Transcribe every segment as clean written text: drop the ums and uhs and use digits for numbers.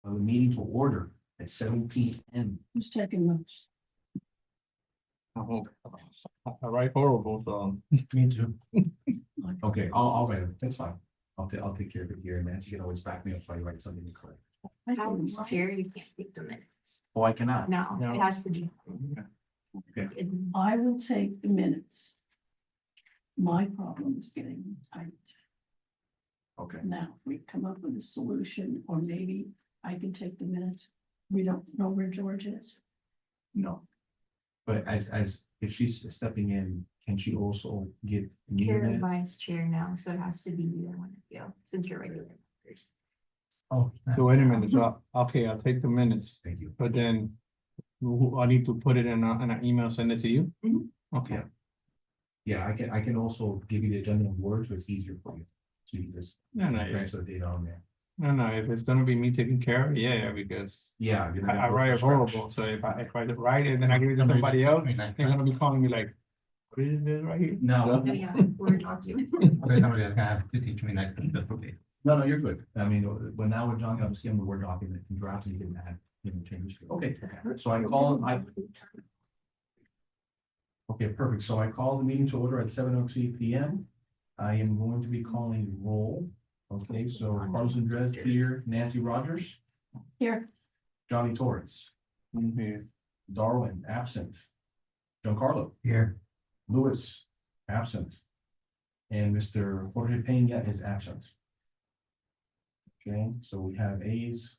of the meeting to order at 7 p.m. Who's taking notes? I write horrible, so. Me too. Okay, I'll write it. That's fine. I'll take care of it here. And Nancy can always back me up if I write something incorrect. I How didn't it's write. chair, you can't take the minutes. Oh, I cannot. No, No. it has to be. Okay. I will take the minutes. My problem is getting tight. Okay. Now, we come up with a solution, or maybe I can take the minutes. We don't know where George is. No. But as if she's stepping in, can she also give me Chair and minutes? vice chair now, so it has to be either one of you, since you're regular members. Oh, So wait a minute, so, okay, I'll take the minutes, thank you. but then I need to put it in an email, send it to you? Mhm. Okay, Yeah, I can also give you the agenda in Word, so it's easier for you. So you can just no, transfer the data on there. no, if it's gonna be me taking care of it, yeah, because Yeah. you're not I gonna write it go from horrible, scratch. so if I write it, then I give it to somebody else, they're gonna be calling me like, what is this right here? No. Oh, yeah, Word document. Okay, somebody else can have to teach me that, that's okay. No, you're good. I mean, when now we're done, I'm seeing the Word document and draft, you can add, changes. Okay, so I call, okay, perfect. So I call the meeting to order at 7:02 p.m. I am going to be calling roll. Okay, so Carlos Andres here, Nancy Rogers, Here, Johnny Torres, Mhm. Darwin, absent. Giancarlo, Here. Lewis, absent. And Mr. Jorge Peña is absent. Okay, so we have A's,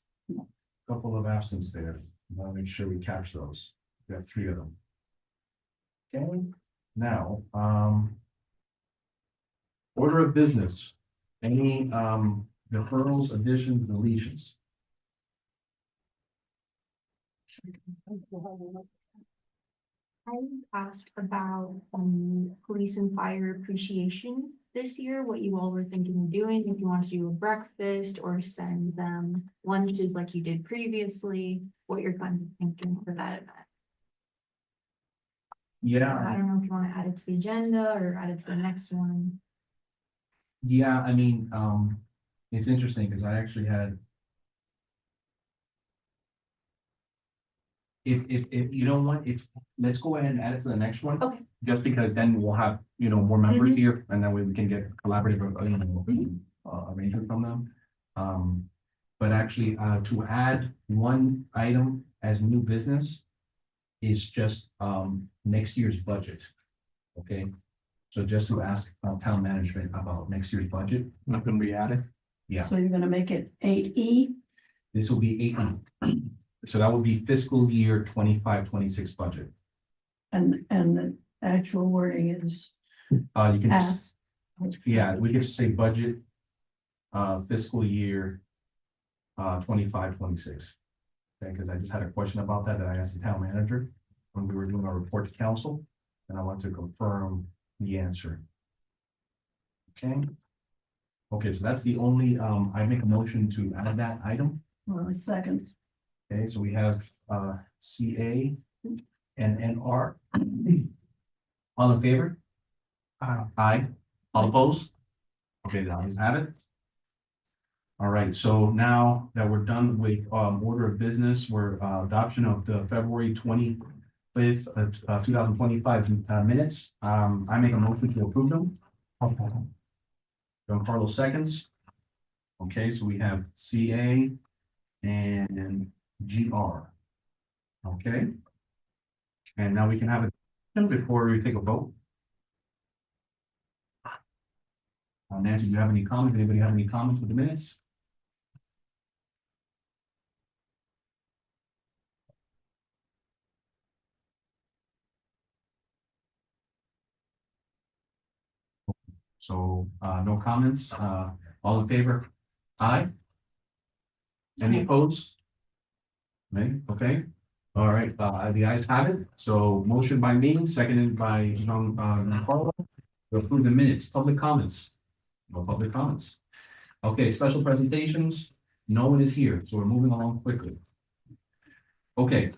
couple of absence there. I'll make sure we catch those. We have 3 of them. Okay, now, order of business. Any deferrals, additions, deletions? I asked about police and fire appreciation this year, what you all were thinking of doing, if you want to do a breakfast or send them lunches like you did previously, what you're kind of thinking for that event. So I don't know if you want to add it to the agenda or add it to the next one. Yeah, I mean, it's interesting because I actually had. If you don't want, let's go ahead and add it to the next one. Okay. Just because then we'll have, more members Mhm. here and then we can get collaborative, arrangement from them. But actually, to add one item as new business is just, next year's budget. Okay, so just to ask town management about next year's budget. Not gonna be added. Yeah. so you're gonna make it 8E, This will be 8. So that would be fiscal year 25-26 budget. and the actual wording is You can, just- asked. yeah, we could just say budget. Fiscal year. 25-26. Okay, because I just had a question about that I asked the town manager when we were doing our report to council, and I want to confirm the answer. Okay. Okay, so that's the only, I make a motion to add that item. Well, a second, Okay, so we have CA and NR. All in favor? Aye. All opposed? Okay, the ayes have it. All right, so now that we're done with order of business, we're adoption of the February 25th, 2025 minutes. I make a motion to approve them. Giancarlo seconds. Okay, so we have CA and GR. Okay. And now we can have it before we take a vote. Nancy, do you have any comments? Anybody have any comments with the minutes? So, no comments, all in favor? Aye. Any opposed? Nay, okay, all right, the ayes have it, so motion by me, seconded by Giancarlo, to approve the minutes, public comments. No public comments. Okay, special presentations, no one is here, so we're moving along quickly. Okay,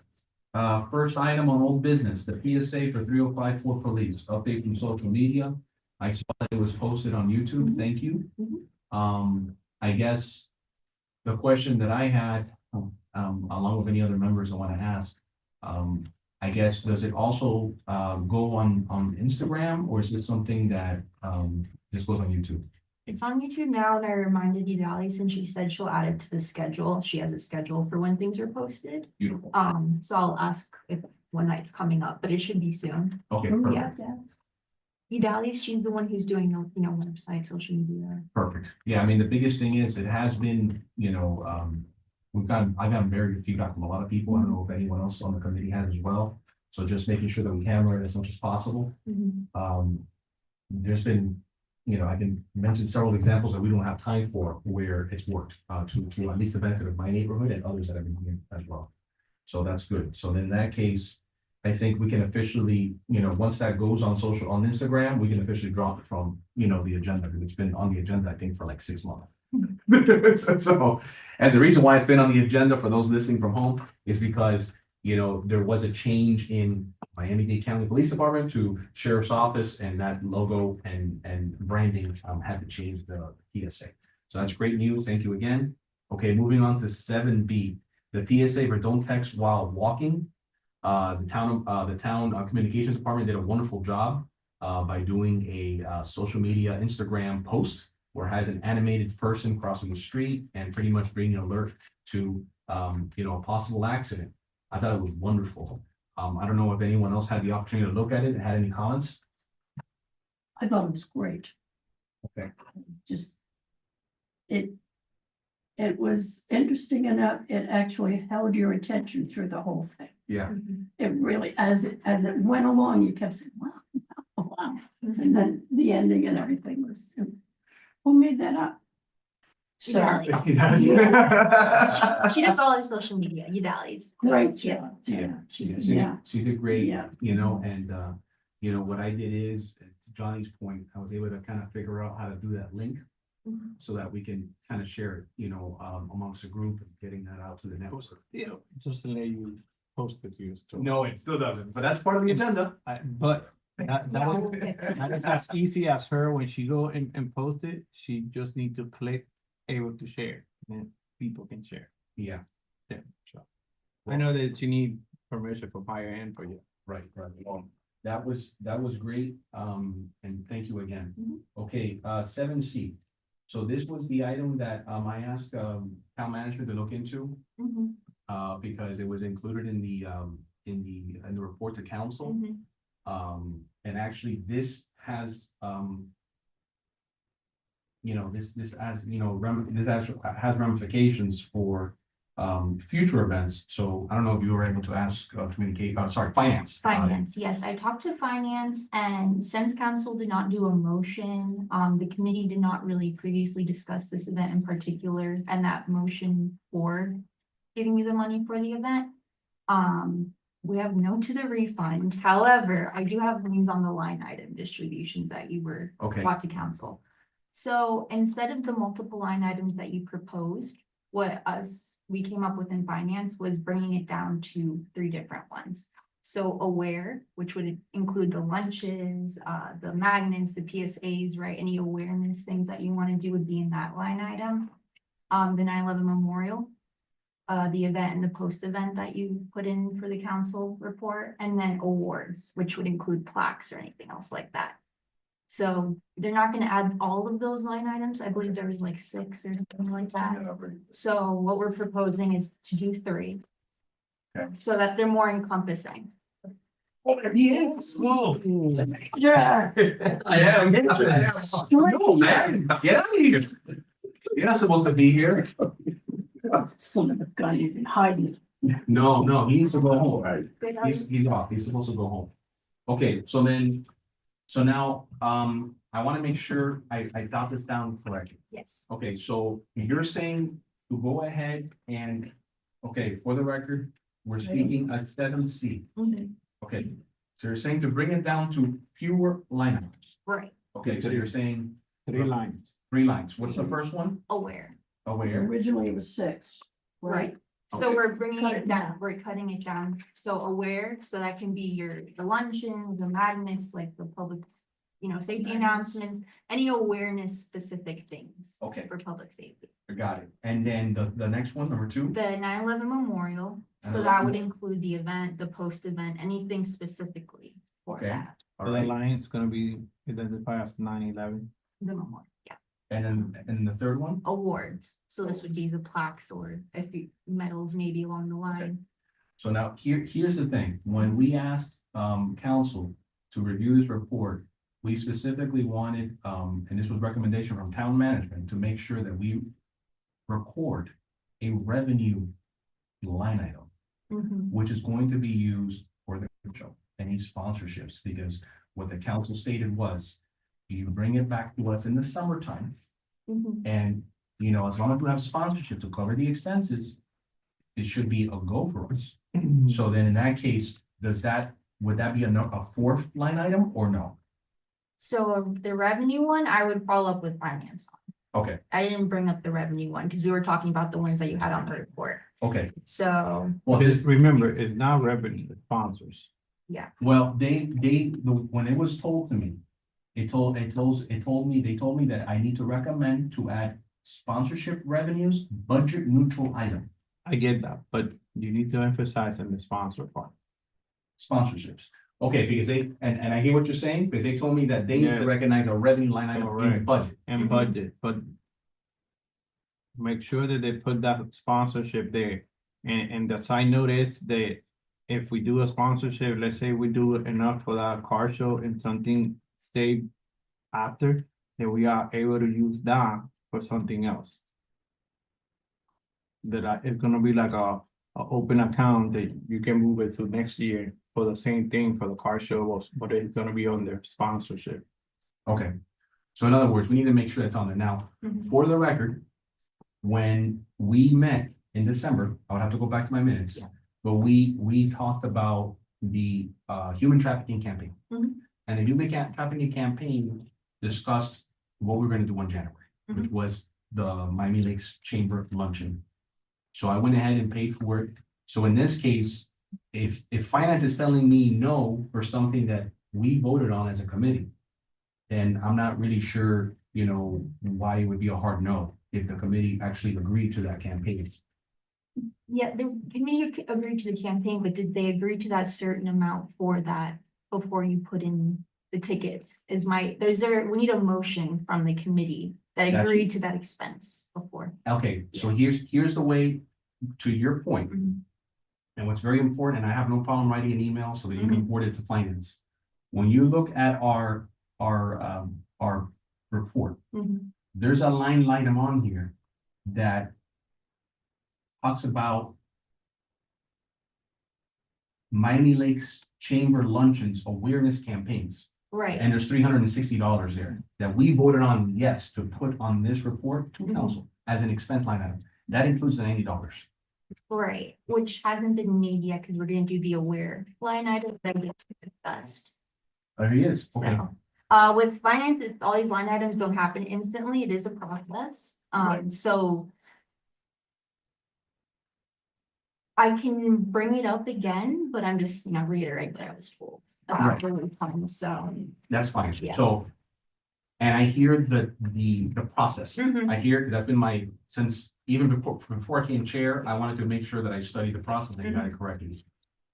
first item on old business, the PSA for 3054 police, update from social media. I saw that it was posted on YouTube, thank you. Mhm. I guess the question that I had, along with any other members I want to ask, I guess, does it also, go on Instagram, or is this something that, just goes on YouTube? It's on YouTube now, and I reminded Udalys, and she said she'll add it to the schedule. She has a schedule for when things are posted. Beautiful. So I'll ask if one night's coming up, but it should be soon. Okay, Who perfect. Yeah. would ask? Udalys, she's the one who's doing the, website, social media. Perfect. Yeah, I mean, the biggest thing is, it has been, I've gotten very good feedback from a lot of people. I don't know if anyone else on the committee has as well. So just making sure that we hammer it as much as possible. There's been, I can mention several examples that we don't have time for where it's worked, to at least the benefit of my neighborhood and others that have been here as well. So that's good. So then in that case, I think we can officially, once that goes on Instagram, we can officially drop it from, the agenda, because it's been on the agenda, I think, for like 6 months. So, and the reason why it's been on the agenda for those listening from home is because, there was a change in Miami-Dade County Police Department to Sheriff's Office, and that logo and branding, had to change the PSA. So that's great news. Thank you again. Okay, moving on to 7B, the PSA for don't text while walking. The town communications department did a wonderful job by doing a social media Instagram post where it has an animated person crossing the street and pretty much bringing an alert to a possible accident. I thought it was wonderful. I don't know if anyone else had the opportunity to look at it and had any comments. I thought it was great. Okay. Just, it was interesting enough, it actually held your attention through the whole thing. Yeah. It really, as it went along, you kept saying, wow, wow. And then the ending and everything was, who made that up? So, Udalys. She does all her social media, Udalys. So, great yeah. job. She did great, Yeah. and what I did is, to Johnny's point, I was able to kind of figure out how to do that link Mhm. so that we can kind of share it, amongst the group and getting that out to the network. Just to let you post it to your store. No, it still doesn't, but that's part of the agenda. But that Yeah, was, we'll get there. that is as easy as her, when she go and post it, she just need to click able to share, and people can share. Yeah, Yeah, so. I know that you need permission for higher end for you. right. Well, that was great, and thank you again. Mhm. Okay, 7C. So this was the item that, I asked, town management to look into, Mhm, because it was included in the report to council. mhm. And actually, this has, this has ramifications for, future events. So I don't know if you were able to ask, finance. Finance, yes, I talked to finance, and since council did not do a motion, the committee did not really previously discuss this event in particular, and that motion for giving you the money for the event. We have no to the refund. However, I do have names on the line item distributions that you were Okay, brought to council. So instead of the multiple line items that you proposed, we came up with in finance was bringing it down to 3 different ones. So aware, which would include the lunches, the magnets, the PSAs, right? Any awareness things that you want to do would be in that line item. The 9/11 memorial, the event and the post event that you put in for the council report, and then awards, which would include plaques or anything else like that. So they're not gonna add all of those line items. I believe there was like 6 or something like that. So what we're proposing is to do 3. Okay. So that they're more encompassing. Yes. Yeah. I am. No, man, get out of here. You're not supposed to be here. Son of a gun, you can hide it. No, he needs to go home. He's off. He's supposed to go home. Okay, so now, I want to make sure I got this down correctly. Yes. Okay, so you're saying to go ahead and, okay, for the record, we're speaking at 7C. Okay, so you're saying to bring it down to fewer line items. Right, Okay, so you're saying 3 lines. 3 lines. What's the first one? aware, Aware. Originally it was 6, right? right. So Okay. we're bringing Cut it it down, down. we're cutting it down. So aware, so that can be the luncheon, the magnets, like the public, safety announcements, any awareness specific things Okay, for public safety. got it. And then the next one, number two? The 9/11 memorial, so that would include the event, the post-event, anything specifically for Okay. that, All So the right. line is gonna be identified as 9/11. the memorial, yeah. And the third one? Awards, so this would be the plaques or if you medals maybe along the line. So now here's the thing, when we asked council to review this report, we specifically wanted, and this was recommendation from town management, to make sure that we record a revenue line item, Mhm. which is going to be used for the show, any sponsorships, because what the council stated was, you bring it back to us in the summertime, Mhm. and, as long as we have sponsorship to cover the expenses, it should be a go for us. So then in that case, would that be a fourth line item or no? So the revenue one, I would follow up with finance on. Okay, I didn't bring up the revenue one because we were talking about the ones that you had on the report. okay. So, Well, Just remember, it's not revenue, it's sponsors. well, when it was told to me, they told me that I need to recommend to add sponsorship revenues, budget neutral item, I get that, but you need to emphasize on the sponsor part. sponsorships. Okay, because and I hear what you're saying, because they told me that they need to Yes. recognize a revenue line item in the Correct. budget. And Mhm. budget, but make sure that they put that sponsorship there. And the side note is that if we do a sponsorship, let's say we do enough for that car show and something stay after, that we are able to use that for something else. It's gonna be like a open account that you can move it to next year for the same thing for the car show, but it's gonna be on their sponsorship. Okay, so in other words, we need to make sure that's on there. Now, mhm. for the record, when we met in December, I would have to go back to my minutes. Yeah. But we talked about the human trafficking campaign. Mhm. And the human trafficking campaign discussed what we were gonna do in January, which was the Miami Lakes Chamber luncheon. So I went ahead and paid for it. So in this case, if finance is telling me no for something that we voted on as a committee, then I'm not really sure, why it would be a hard no if the committee actually agreed to that campaign. Yeah, the committee agreed to the campaign, but did they agree to that certain amount for that before you put in the tickets? We need a motion from the committee that That's- agreed to that expense before. Okay, so here's the way, to your point, and what's very important, and I have no problem writing an email so that you can forward it to finance. When you look at our report, Mhm. there's a line item on here that talks about Miami Lakes Chamber luncheons awareness campaigns, Right, and there's $360 there that we voted on, yes, to put on this report to Mhm. council as an expense line item. That includes the $90. right, which hasn't been made yet because we're gonna do the aware line item that gets discussed. There he is, okay. So, with finance, all these line items don't happen instantly. It is a process. So I can bring it up again, but I'm just, reiterating what I was told about the lead time, so. That's fine, Yeah. so. And I hear the process, Mhm. I hear, that's been since even before I came chair, I wanted to make sure that I studied the process and got it correctly.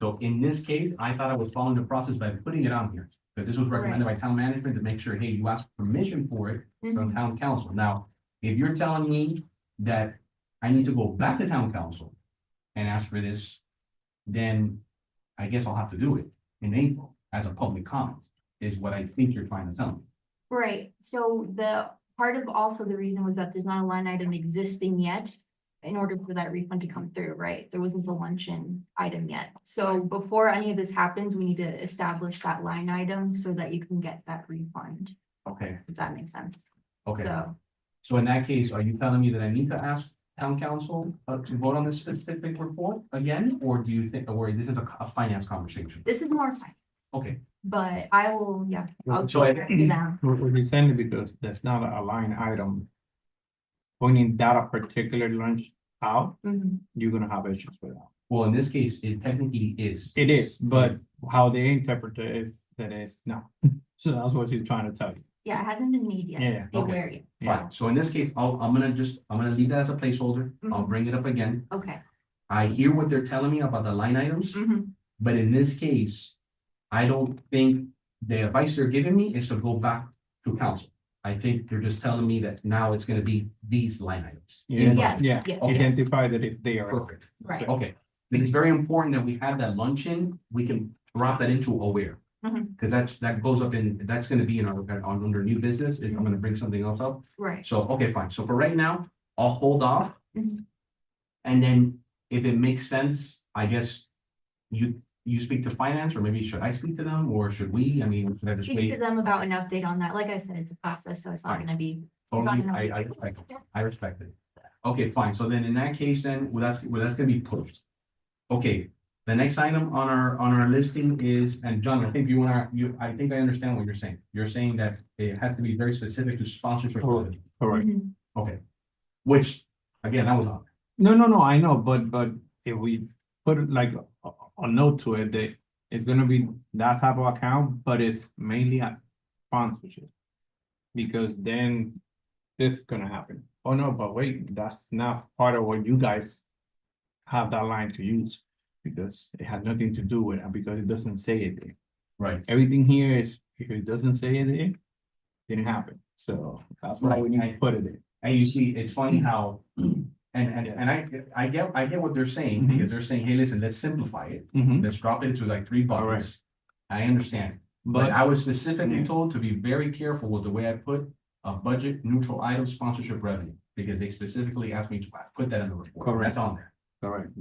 So in this case, I thought I was following the process by putting it on here, because this was recommended by town management to make sure, hey, you asked permission for it from Mhm. town council. Now, if you're telling me that I need to go back to town council and ask for this, then I guess I'll have to do it in April as a public comment, is what I think you're trying to tell me. Right, so the part of also the reason was that there's not a line item existing yet. In order for that refund to come through, right? There wasn't the luncheon item yet. So before any of this happens, we need to establish that line item so that you can get that refund, Okay, if that makes sense. okay. So, So in that case, are you telling me that I need to ask town council to vote on this specific report again? Or do you think, or this is a finance conversation? this is more fun, Okay, but I will, yeah. I'll So I- check it down. What you're saying, because that's not a line item. Pointing that a particular lunch out, Mhm. you're gonna have issues with that. well, in this case, it technically is. It is, but how they interpret it is that it's no. So that's what she's trying to tell you. Yeah, it hasn't been made yet. Yeah, Be okay. aware yet. Fine, so in this case, I'm gonna leave that as a placeholder, I'll Mhm. bring it up again. Okay. I hear what they're telling me about the line items, Mhm. but in this case, I don't think the advice they're giving me is to go back to council. I think they're just telling me that now it's gonna be these line items. Yeah. Yes, Yeah, yes, Okay. yes, identify that if they are. Perfect, right. okay, I think it's very important that we have that luncheon, we can drop that into aware. Mhm. Cause that goes up in, that's gonna be in our, under new business, if I'm gonna bring something else up. Right. So, okay, fine. So for right now, I'll hold off. Mhm. And then if it makes sense, I guess you speak to finance, or maybe should I speak to them, or should we? I mean, should I just Speak to wait? them about an update on that. Like I said, it's a process, so it's not Fine. gonna be. Totally, Fine. I respect it. I respect it. Okay, fine. So then in that case, then, that's gonna be pushed. Okay, the next item on our listing is, and John, I think I think I understand what you're saying. You're saying that it has to be very specific to sponsorship. Correct. Correct. Mhm. Okay, which, again, that was on. No, I know, but if we put like a note to it, that it's gonna be that type of account, but it's mainly a sponsorship. Because then this is gonna happen. Oh, no, but wait, that's not part of what you guys have that line to use. Because it has nothing to do with it, because it doesn't say it there. Right. Everything here is, if it doesn't say it there, didn't happen. So that's why we need to put it there. And you see, it's funny how, and I get what they're saying, Mhm. because they're saying, hey, listen, let's simplify it. Mhm. Let's drop it into like 3 buckets. I understand, but I was specifically told to be very careful with the way I put a budget neutral item sponsorship revenue, because they specifically asked me to put that in the report. Correct. That's on there. Correct.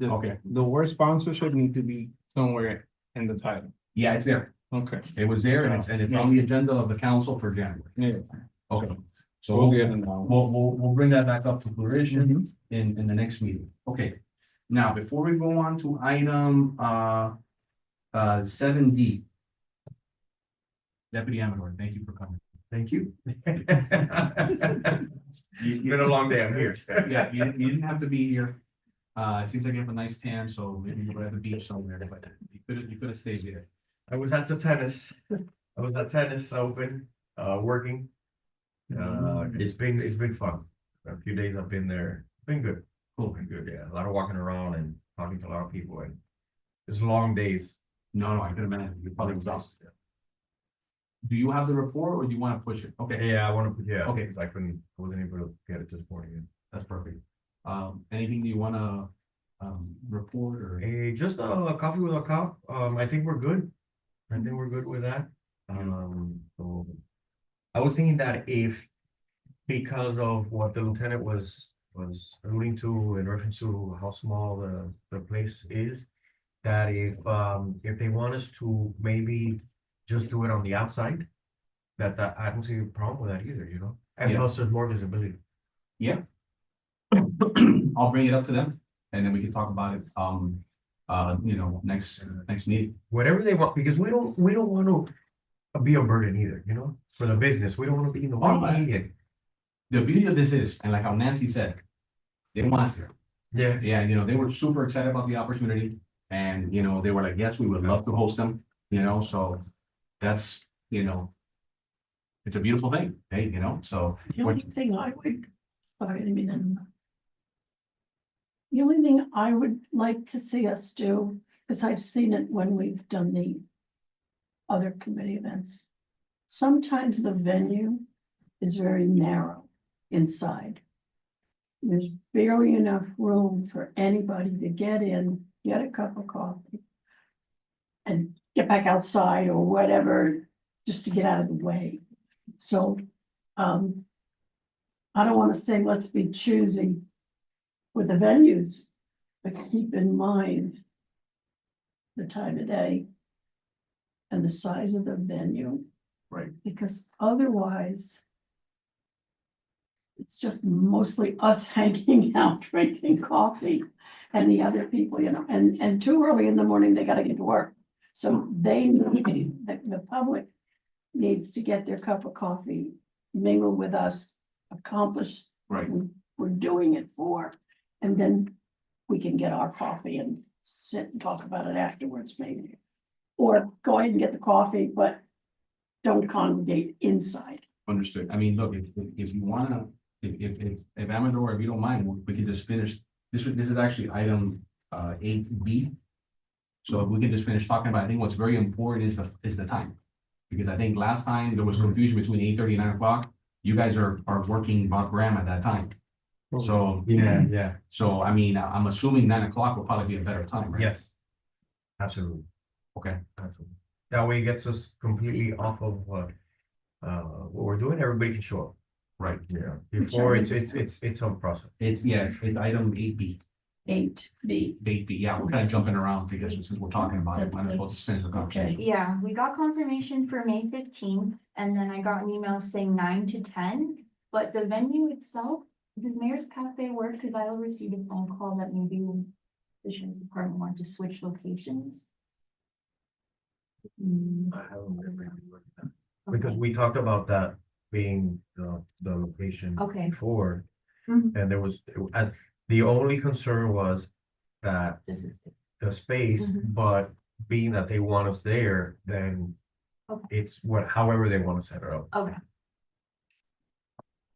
Okay. The word sponsorship need to be somewhere in the title. Yeah, it's there. Okay. It was there, and it's on the agenda of the council for January. Yeah. Okay. So We'll we'll, get it now. we'll bring that back up to fruition Mhm. in the next meeting. Okay. Now, before we go on to item, 7D. Deputy Amador, thank you for coming. Thank you. You- Been a long day, I'm here. Yeah, you didn't have to be here. It seems like you have a nice tan, so maybe you were at the beach somewhere, but you could have stayed here. I was at the tennis. I was at tennis open, working. It's been fun. A few days I've been there. Been good. Cool. Been good, yeah. A lot of walking around and talking to a lot of people, and it's long days. No, I could imagine. You're probably exhausted. Do you have the report, or do you want to push it? Okay, Yeah, I want to, yeah. Okay. I wasn't able to get it this morning. that's perfect. Anything you wanna, report or? Hey, just a coffee with a cop. I think we're good. I think we're good with that. So I was thinking that if, because of what the lieutenant was alluding to in reference to how small the place is, that if they want us to maybe just do it on the outside, that I don't see a problem with that either, you know? And Yeah. plus there's more visibility. I'll bring it up to them, and then we can talk about it, next meeting. Whatever they want, because we don't want to be a burden either, you know, for the business. We don't want to be in the Oh, way. and- The beauty of this is, and like how Nancy said, they want us there. Yeah, Yeah, they were super excited about the opportunity, and, they were like, yes, we would love to host them, so that's, it's a beautiful thing, hey, so. The only thing I would, sorry, I didn't mean to. The only thing I would like to see us do, because I've seen it when we've done the other committee events. Sometimes the venue is very narrow inside. There's barely enough room for anybody to get in, get a cup of coffee, and get back outside or whatever, just to get out of the way. So, I don't want to say let's be choosy with the venues, but keep in mind the time of day and the size of the venue. Right. Because otherwise it's just mostly us hanging out, drinking coffee, and the other people, and too early in the morning, they gotta get to work. So they need, the public needs to get their cup of coffee, mingle with us, accomplish Right. what we're doing it for, and then we can get our coffee and sit and talk about it afterwards, maybe. Or go ahead and get the coffee, but don't congregate inside. Understood. I mean, look, if you wanna, if Amador, if you don't mind, we can just finish. This is actually item 8B. So if we can just finish talking about, I think what's very important is the time. Because I think last time there was confusion between 8:30 and 9 o'clock. You guys are working Bob Graham at that time. So, Yeah, so I mean, I'm assuming 9 o'clock will probably be a better time, right? yes. Absolutely, Okay, absolutely. That way it gets us completely off of what we're doing, everybody can show up. right. Yeah. Before it's on process. It's item 8B. 8B. 8B, yeah, we're kind of jumping around because since we're talking about it, might as well just finish the conversation. Yeah, we got confirmation for May 15th, and then I got an email saying 9 to 10. But the venue itself, does Mayor's Cafe work? Because I received a phone call that maybe the sheriff's department wanted to switch locations. I haven't really worked that. Because we talked about that being the location Okay. before. Mhm. And there was, the only concern was that This is. the space, Mhm. but being that they want us there, then Okay. it's however they want to set it up. Okay.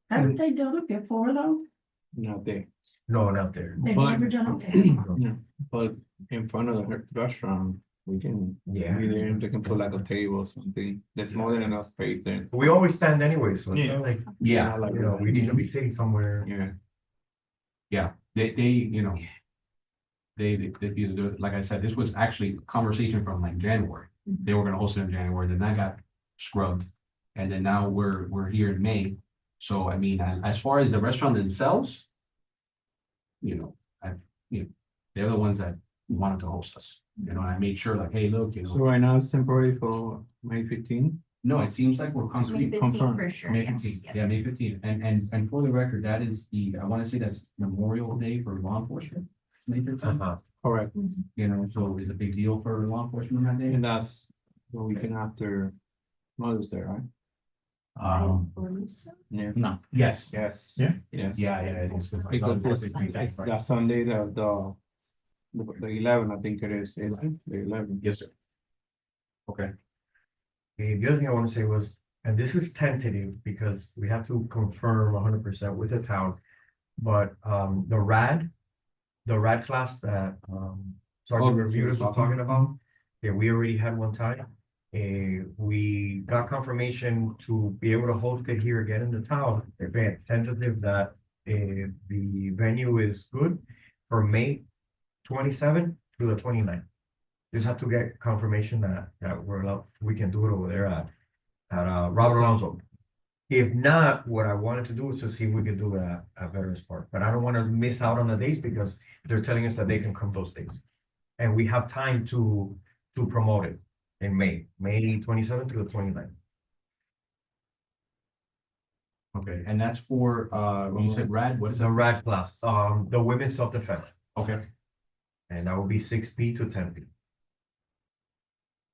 Haven't they done it before though? Not there, No, not there. They've But- never done it. but in front of the restaurant, we can. Yeah. Be there, they can put like a table or something, there's more than enough space there. We always stand anyway, so it's Yeah. not like, Yeah, Like, you know, we need to be sitting somewhere. Yeah, they, you know. They, like I said, this was actually a conversation from like January. They were gonna host it in January, then that got scrubbed. And then now we're here in May. So I mean, as far as the restaurant themselves. You know, they're the ones that wanted to host us, you know, and I made sure like, hey, look, you so know, right now it's temporary for May 15. no, it seems like we're May constantly. 15th confirmed. for sure, May yes, 15th, yes. yeah, May 15th, and for the record, that is I wanna say that's Memorial Day for law enforcement. It's May 15th, Uh-huh. Correct, you know, so it's a big deal for law enforcement on that day. and that's the weekend after Mother's Day, right? I believe so. Yeah. No, yes, Yes. Yeah. Yes. yeah, it is. It's that Sunday, the 11, I think it is it the 11? Yes, sir. Okay, The other thing I want to say was, and this is tentative because we have to confirm 100% with the town. But the RAD class that Sergeant Reviewers was talking about, yeah, we already had one time. We got confirmation to be able to host it here again in the town. Again, tentative that the venue is good for May 27th to the 29th. Just have to get confirmation that we're allowed, we can do it over there at Robert Alonso. If not, what I wanted to do is to see if we could do it at Veterans Park, but I don't want to miss out on the days because they're telling us that they can come those days. And we have time to promote it in May 27th to the 29th. okay, and that's for, when you said rad, what is The it? RAD class, the women's self-defense, Okay, and that will be 6 p to 10 p,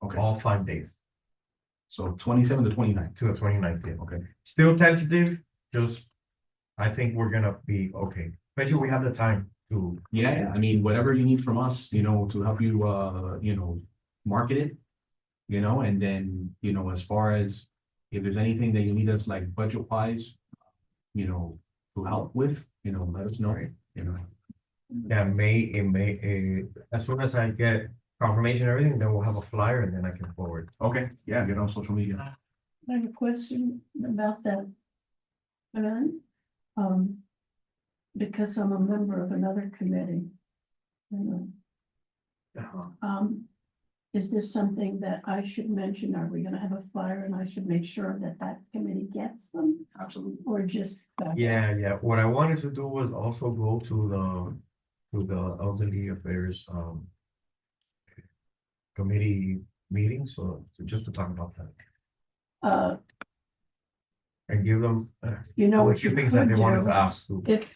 okay, all 5 days so 27 to 29. to the 29th. Yeah. Okay, Still tentative, just, I think we're gonna be okay, especially we have the time to. yeah, I mean, whatever you need from us, you know, to help you, you know, market it. You know, and then, you know, as far as if there's anything that you need us like budget wise, you know, to help with, you know, let us know, you know. Yeah, as soon as I get confirmation and everything, then we'll have a flyer and then I can forward. Okay, yeah, get on social media. I have a question about that. event. Because I'm a member of another committee. you know, is this something that I should mention? Are we gonna have a flyer and I should make sure that that committee gets them Absolutely. or just? Yeah, what I wanted to do was also go to the elderly affairs, committee meeting, so just to talk about that and give them You know a what you few could things that they wanted do, to ask. too. if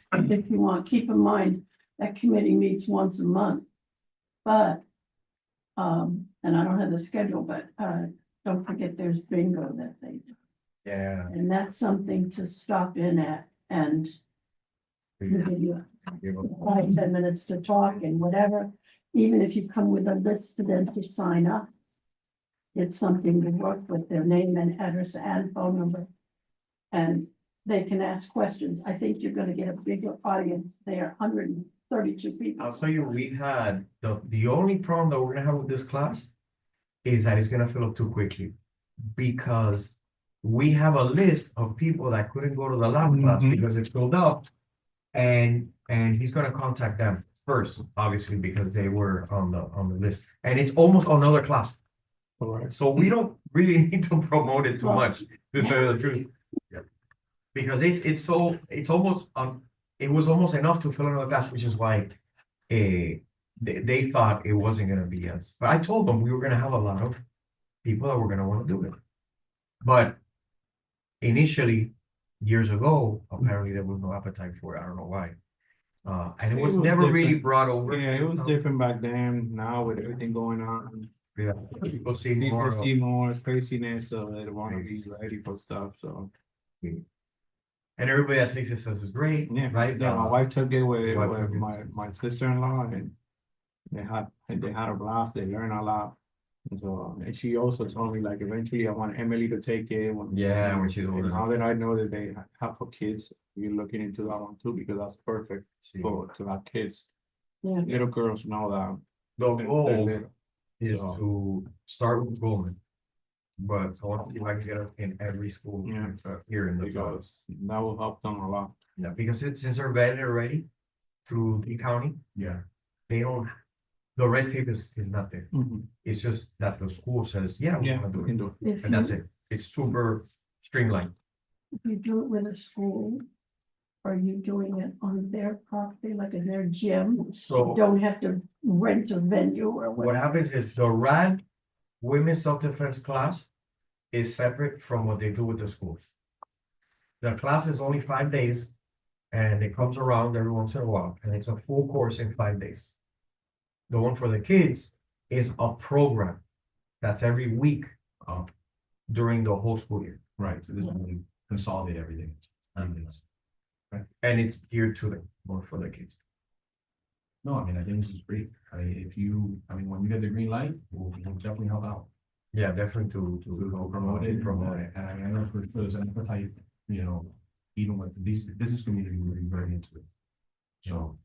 you want, keep in mind, that committee meets once a month. But, and I don't have the schedule, but, don't forget there's bingo that they do. Yeah. And that's something to stop in at and give you Give them- 5-10 minutes to talk and whatever. Even if you come with a list for them to sign up. it's something to work with their name and address and phone number. And they can ask questions. I think you're gonna get a bigger audience there, 132 people. I'll tell you, we had, the only problem that we're gonna have with this class is that it's gonna fill up too quickly. Because we have a list of people that couldn't go to the lab class Mhm. because it's filled up. And he's gonna contact them first, obviously, because they were on the list, and it's almost another class. Correct. So we don't really need to promote it too Well, much, to tell you the truth. Yeah. Because it's almost, it was almost enough to fill another class, which is why they thought it wasn't gonna be us. But I told them we were gonna have a lot of people that were gonna wanna do it. But initially, years ago, apparently there was no appetite for it. I don't know why. And it It was was never really different. brought over. Yeah, it was different back then. Now with everything going on, Yeah, people see more people of, see more craziness, so they wanna be ready for stuff, so. and everybody that takes it says it's great, Yeah, right? yeah, my wife took it with, wife took it. my sister-in-law and they had a blast, they learned a lot. And so, and she also told me like eventually I want Emily to take it when. Yeah, when she's and older. now that I know that they have for kids, we're looking into that one too, because that's perfect See. to have kids. Yeah. Little girls know that. The they're goal little. is So- to start with Goldman. But I want to see if I can get it in every school Yeah. here in the valley. Because that will help them a lot. Yeah, because since they're vetted already through the county, Yeah, they don't, the red tape is not there. It's just that the school says, yeah, we Yeah, wanna we do can it, do it. If and that's you, it. It's super streamlined. if you do it with a school, are you doing it on their property, like in their gym? You So don't have to rent a venue or what what? happens is the RAD women's self-defense class is separate from what they do with the schools. The class is only 5 days and it comes around every once in a while, and it's a full course in 5 days. The one for the kids is a program that's every week during the whole school year, right, so this is when we consolidate everything. and it's geared to them, more for the kids. No, I mean, I think this is great. When you get the green light, we'll definitely help out. Yeah, definitely to To go promote it, and I know for there's an appetite, even with the business community, we're very into it. So.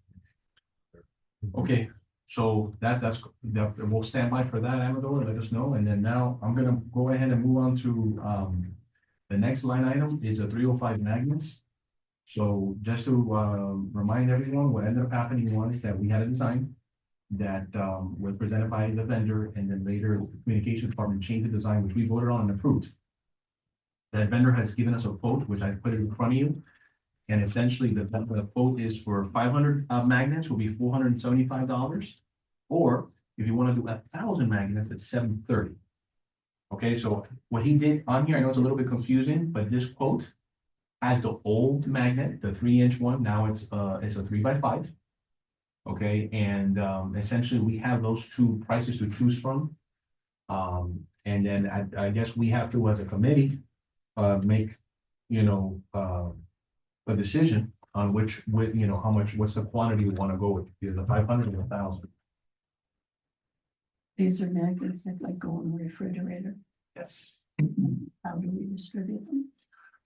Okay, so that's, we'll stand by for that, Amador, let us know, and then now I'm gonna go ahead and move on to, the next line item is a 305 magnets. So just to, remind everyone, what ended up happening was that we had a design that, was presented by the vendor, and then later the communications department changed the design, which we voted on and approved. That vendor has given us a quote, which I put it in front of you. And essentially, the quote is for 500 magnets will be $475. Or if you want to do 1,000 magnets, it's $730. Okay, so what he did on here, I know it's a little bit confusing, but this quote has the old magnet, the 3-inch one. Now it's a 3x5. Okay, and essentially we have those two prices to choose from. And then I guess we have to, as a committee, make, a decision on how much, what's the quantity we want to go with, either the 500 or 1,000. These are magnets that like go in the refrigerator. Yes. How do we distribute them?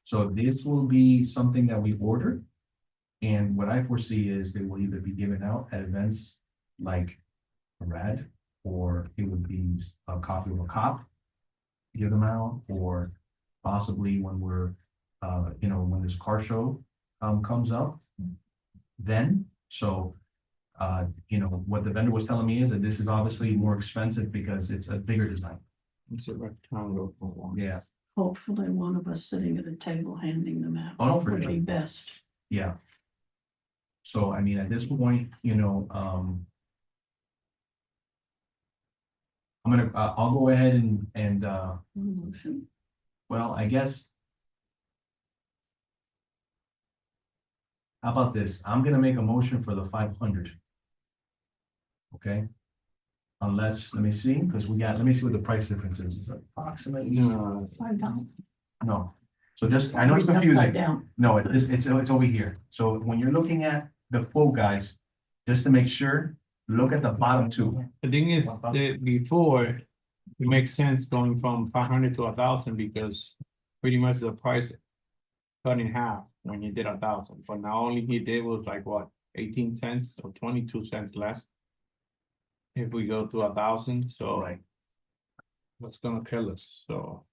So this will be something that we order. And what I foresee is they will either be given out at events like a RAD, or it would be a copy of a cop. Give them out, or possibly when we're, when this car show comes up. Then, so, what the vendor was telling me is that this is obviously more expensive because it's a bigger design. It's a rectangle for one. Yeah, Hopefully, one of us sitting at a table handing them out. Oh, no, for would sure. be best. yeah. So, I mean, at this point, I'll go ahead and, Motion. well, I guess. How about this? I'm gonna make a motion for the 500. Okay? Unless, let me see, because let me see what the price difference is. It's approximately, No, Five down. no. So just, I know it's Five confusing. down. No, it's over here. So when you're looking at the quote, guys, just to make sure, look at the bottom two. the thing is, that before, it makes sense going from 500 to 1,000 because pretty much the price cut in half when you did 1,000, but now only he did was like what, 18 cents or 22 cents less. If we go to 1,000, so. Right. What's gonna kill us, so.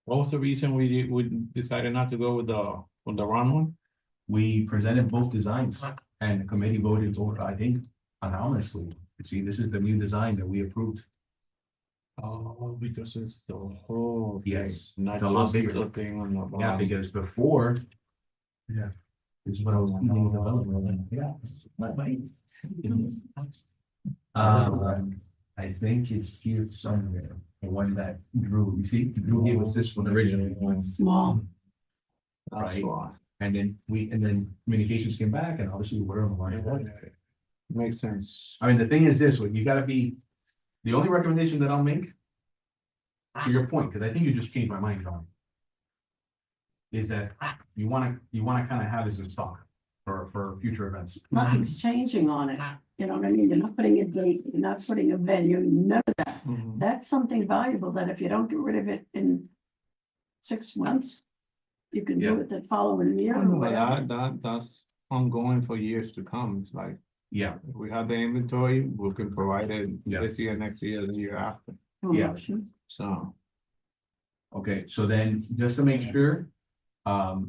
What was the reason we decided not to go with the round one? We presented both designs and the committee voted for, I think, anonymously. See, this is the new design that we approved. Oh, because it's the whole. thing, Yes, Not it's a lot just bigger. the thing on the. Yeah, bottom. because before. Yeah. This is what I was thinking of development, yeah. I think it's here somewhere, the one that Drew, you see, Drew gave us this one originally. Small. That's Right. why. And then communications came back and obviously we're on the line. Makes sense. I mean, the thing is this, you gotta be, the only recommendation that I'll make. To your point, because I think you just changed my mind, John. Is that you wanna kind of have this in stock for future events. Nothing's changing on it. You know what I mean? You're not putting a date, you're not putting a venue, none of that. Mhm. That's something valuable that if you don't get rid of it in 6 months, you can do Yeah. it the following year or But whatever. that's ongoing for years to come, it's like, Yeah, if we have the inventory, we can provide it Yeah. this year, next year, the year after, Promotion. so. okay, so then just to make sure,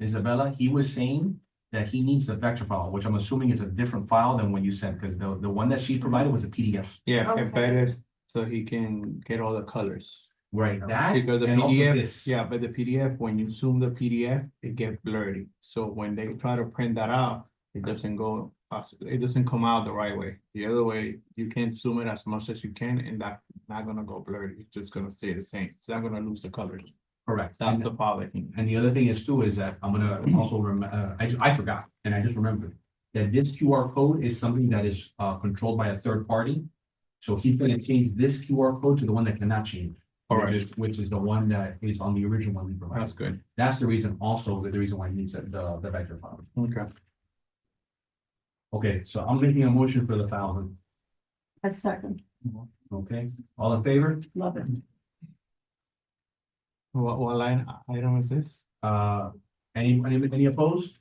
Isabella, he was saying that he needs the vector file, which I'm assuming is a different file than what you sent, because the one that she provided was a PDF. Yeah, Okay. it better so he can get all the colors. Right, that Because the and also PDF, this. yeah, but the PDF, when you zoom the PDF, it gets blurry. So when they try to print that out, it doesn't go, it doesn't come out the right way. The other way, you can zoom it as much as you can and that's not gonna go blurry. It's just gonna stay the same. It's not gonna lose the colors. Correct. That's And- the file that he And the other thing is too, is that I'm gonna also I forgot, and I just remembered. That this QR code is something that is controlled by a third party. So he's gonna change this QR code to the one that cannot change. Alright. Which is the one that is on the original one we That's provided. good. That's the reason also, the reason why he needs the vector file. Okay. Okay, so I'm making a motion for the 1,000, A second, okay? All in favor? love it. What line item is this? Any opposed?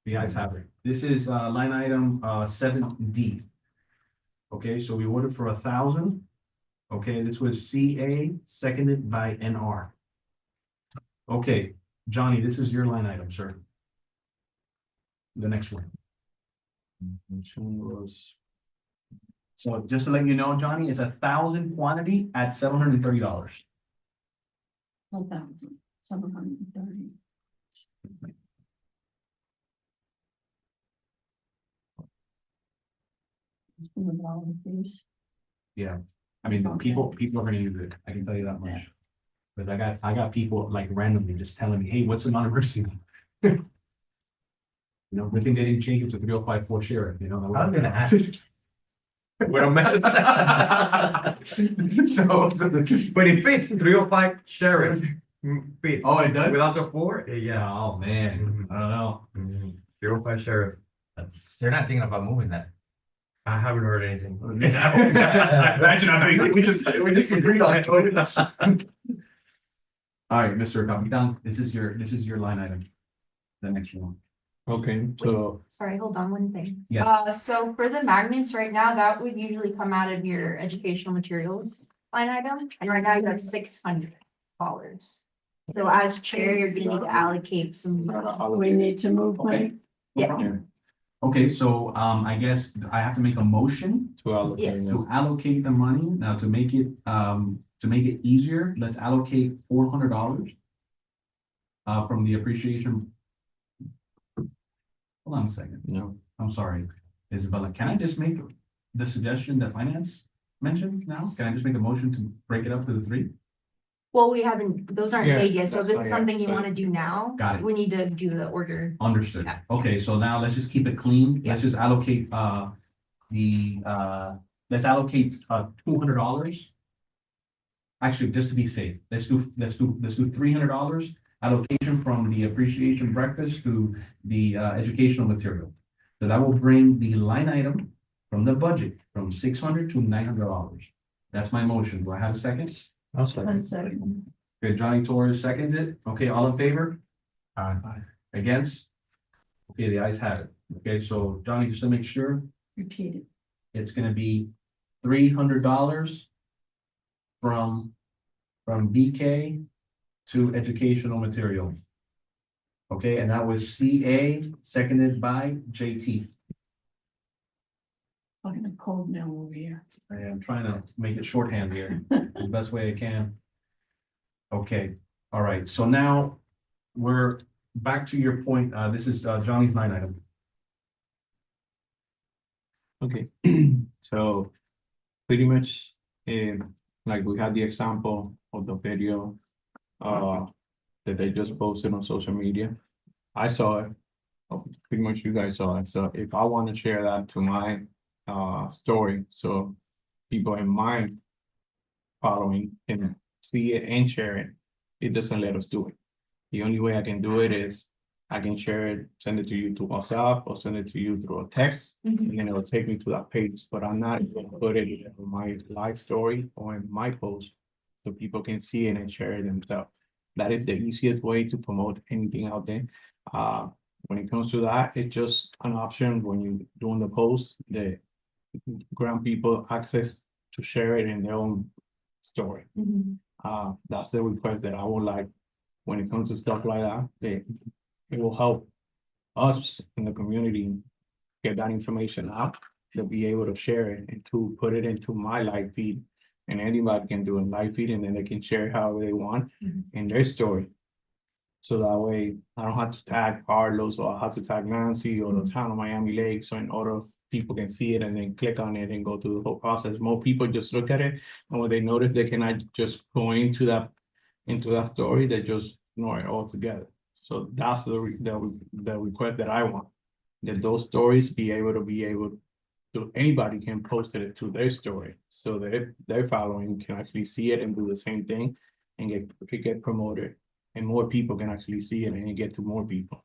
The ayes have it. This is line item 7D. Okay, so we ordered for 1,000. Okay, this was CA, seconded by NR. Okay, Johnny, this is your line item, sir. The next one. Which one was? So just to let you know, Johnny, it's 1,000 quantity at $730. 1,730. Yeah, I mean, people are gonna use it, I can tell you that Yeah. much. But I got people like randomly just telling me, hey, what's an anniversary? You know, good thing they didn't change it to 3054 sheriff, you know. I was gonna ask. What a mess. But it fits 305 sheriff. Fits. Oh, it does? Without the 4, yeah. Oh, man, I don't know. 305 sheriff. That's. They're not thinking about moving that. I haven't heard anything. Imagine, I mean, we just agreed on it. All right, Mr. Capitan, this is your line item. The next one. Okay, so Sorry, hold on one thing. Yeah. So for the magnets right now, that would usually come out of your educational materials line item, and right now you have $600. So as chair, you're gonna need to allocate some. We need to move money. Yeah. Okay, so, I guess I have to make a motion to allocate. Yes. it. to allocate the money. Now, to make it easier, let's allocate $400. From the appreciation. Hold on a second. No, I'm sorry, Isabella, can I just make the suggestion that finance mentioned now? Can I just make a motion to break it up to the 3? Well, we haven't, those aren't Yeah, made yet, so if that's this is why, something you so- wanna do now. Got it. We need to do the order. Understood. Yeah. Okay, so now let's just keep it clean. Let's just allocate, let's allocate, $200. Actually, just to be safe, let's do $300 allocation from the appreciation breakfast to the, educational material. So that will bring the line item from the budget from $600 to $900. That's my motion. Do I have a second? I'll One second. Okay, Johnny Torres seconds it. Okay, all in favor? Aye. Against? Okay, the ayes have it. Okay, so Johnny, just to make sure, Repeat it. it's gonna be $300 from BK to educational material. Okay, and that was CA, seconded by JT. Fucking a cold now over here. I am trying to make it shorthand here, the best way I can. Okay, all right, so now we're back to your point. This is Johnny's line item. Okay, so pretty much, like we had the example of the video that they just posted on social media. I saw it. Pretty much you guys saw it. So if I want to share that to my story, so people in my following can see it and share it, it doesn't let us do it. The only way I can do it is I can share it, send it to you to WhatsApp or send it to you through a text, Mhm. and then it'll take me to that page, but I'm not gonna put it in my live story or in my post so people can see it and share it themselves. That is the easiest way to promote anything out there. When it comes to that, it's just an option when you doing the post that grant people access to share it in their own story. Mhm. That's the request that I would like when it comes to stuff like that. It will help us in the community get that information out, to be able to share it and to put it into my live feed. And anybody can do a live feed and then they can share however they want Mhm. in their story. So that way I don't have to tag Carlos or I have to tag Nancy or the town of Miami Lakes, so in order people can see it and then click on it and go through the whole process. More people just look at it and when they notice they cannot just go into that story, they just ignore it altogether. So that's the request that I want, that those stories be able to anybody can post it to their story, so that their following can actually see it and do the same thing and get promoted. And more people can actually see it and get to more people.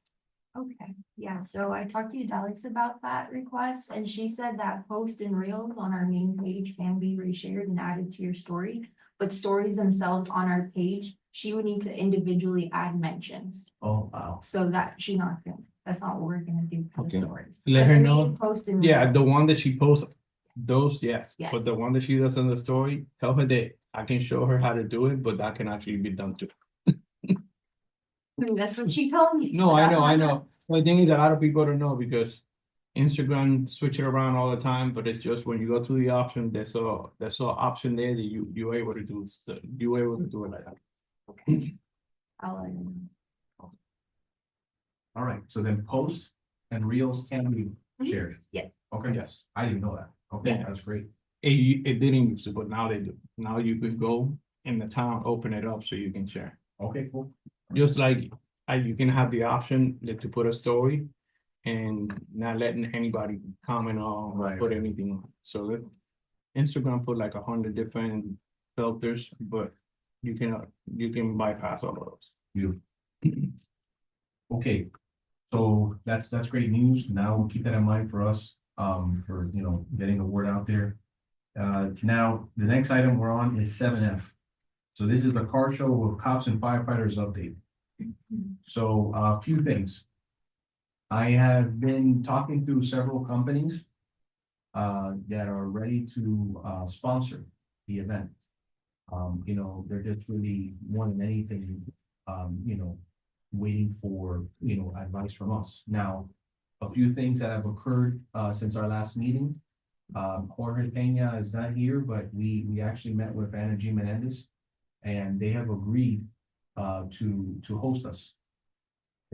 Okay, yeah, so I talked to Dallas about that request, and she said that post and reels on our main page can be reshared and added to your story. But stories themselves on our page, she would need to individually add mentions, Oh, wow. so that that's not what we're gonna do for the Okay. stories. Let But her the main know. Post and Yeah, the reels. one that she posts, those, yes, Yes. but the one that she does on the story, tell her that I can show her how to do it, but that can actually be done too. That's what she told me. No, I know. The thing is, a lot of people don't know because Instagram switch it around all the time, but it's just when you go to the option, there's a option there that you're able to do, you're able to do it like that. Okay. I'll let you know. All right, so then posts and reels can be Mhm. shared. Yes. Okay, Yes, I didn't know that. Okay, Yeah. that's great. it didn't used to, but now they do. Now you can go in the town, open it up so you can share. Okay, cool. Just like, you can have the option to put a story and not letting anybody comment on or Right. put anything on. So that Instagram put like 100 different filters, but you can bypass all of those. You. Okay, so that's great news. Now we'll keep that in mind for us, for, getting the word out there. Now, the next item we're on is 7F. So this is the car show with cops and firefighters update. So a few things. I have been talking to several companies that are ready to sponsor the event. They're just really more than anything, waiting for, advice from us. Now, a few things that have occurred since our last meeting. Jorge Peña is not here, but we actually met with Anna G. Menendez, and they have agreed to host us.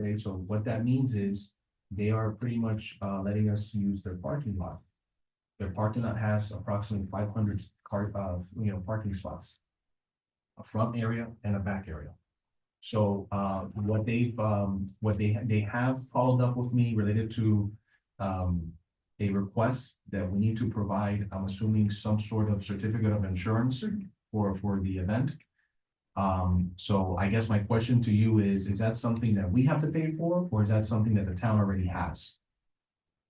Okay, so what that means is they are pretty much letting us use their parking lot. Their parking lot has approximately 500 parking spots. A front area and a back area. So what they have followed up with me related to a request that we need to provide, I'm assuming some sort of certificate of insurance for the event. So I guess my question to you is that something that we have to pay for, or is that something that the town already has?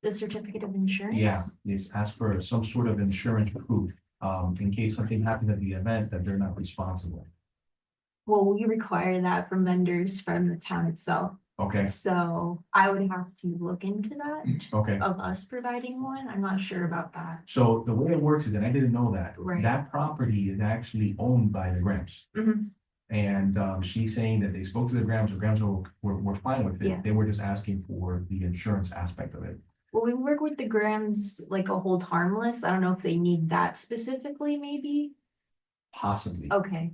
The certificate of insurance? Yeah, it's asked for some sort of insurance proof in case something happened at the event, that they're not responsible. Well, we require that from vendors from the town itself. Okay, So I would have to look into that okay. of us providing one. I'm not sure about that. So the way it works is, and I didn't know that, Right. that property is actually owned by the Grams. Mhm. And she's saying that they spoke to the Grams were fine with Yeah. it. They were just asking for the insurance aspect of it. Well, we work with the Grams like a hold harmless. I don't know if they need that specifically, maybe. Possibly. Okay,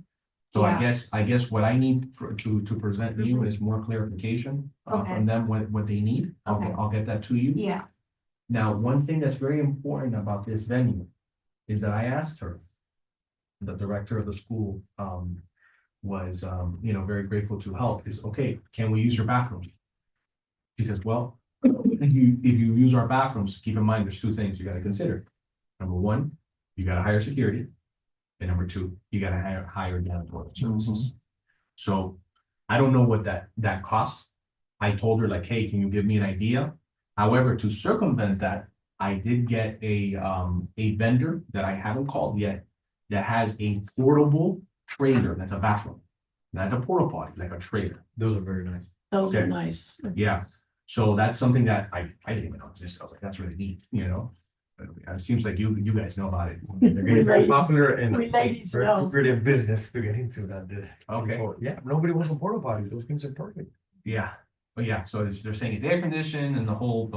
So yeah. I guess what I need to present you is more clarification Okay. from them, what they need. Okay. I'll get that to you. Yeah, Now, one thing that's very important about this venue is that I asked her, the director of the school, was, very grateful to help, is, okay, can we use your bathrooms? She says, well, if you use our bathrooms, keep in mind, there's two things you gotta consider. Number one, you gotta hire security. And number two, you gotta hire janitorial services. So I don't know what that costs. I told her like, hey, can you give me an idea? However, to circumvent that, I did get a vendor that I haven't called yet that has a portable trailer. That's a bathroom. Not a porta potty, like a trailer. Those are very nice. Those are Okay. nice. Yeah, so that's something that I didn't even know existed. I was like, that's really neat, It seems like you guys know about it. They're getting very ladies- popular and we ladies very know. lucrative business to get into that. Okay. Yeah, nobody wants a porta potty. Those things are perfect. Yeah, but yeah, so they're saying it's air conditioned and the whole,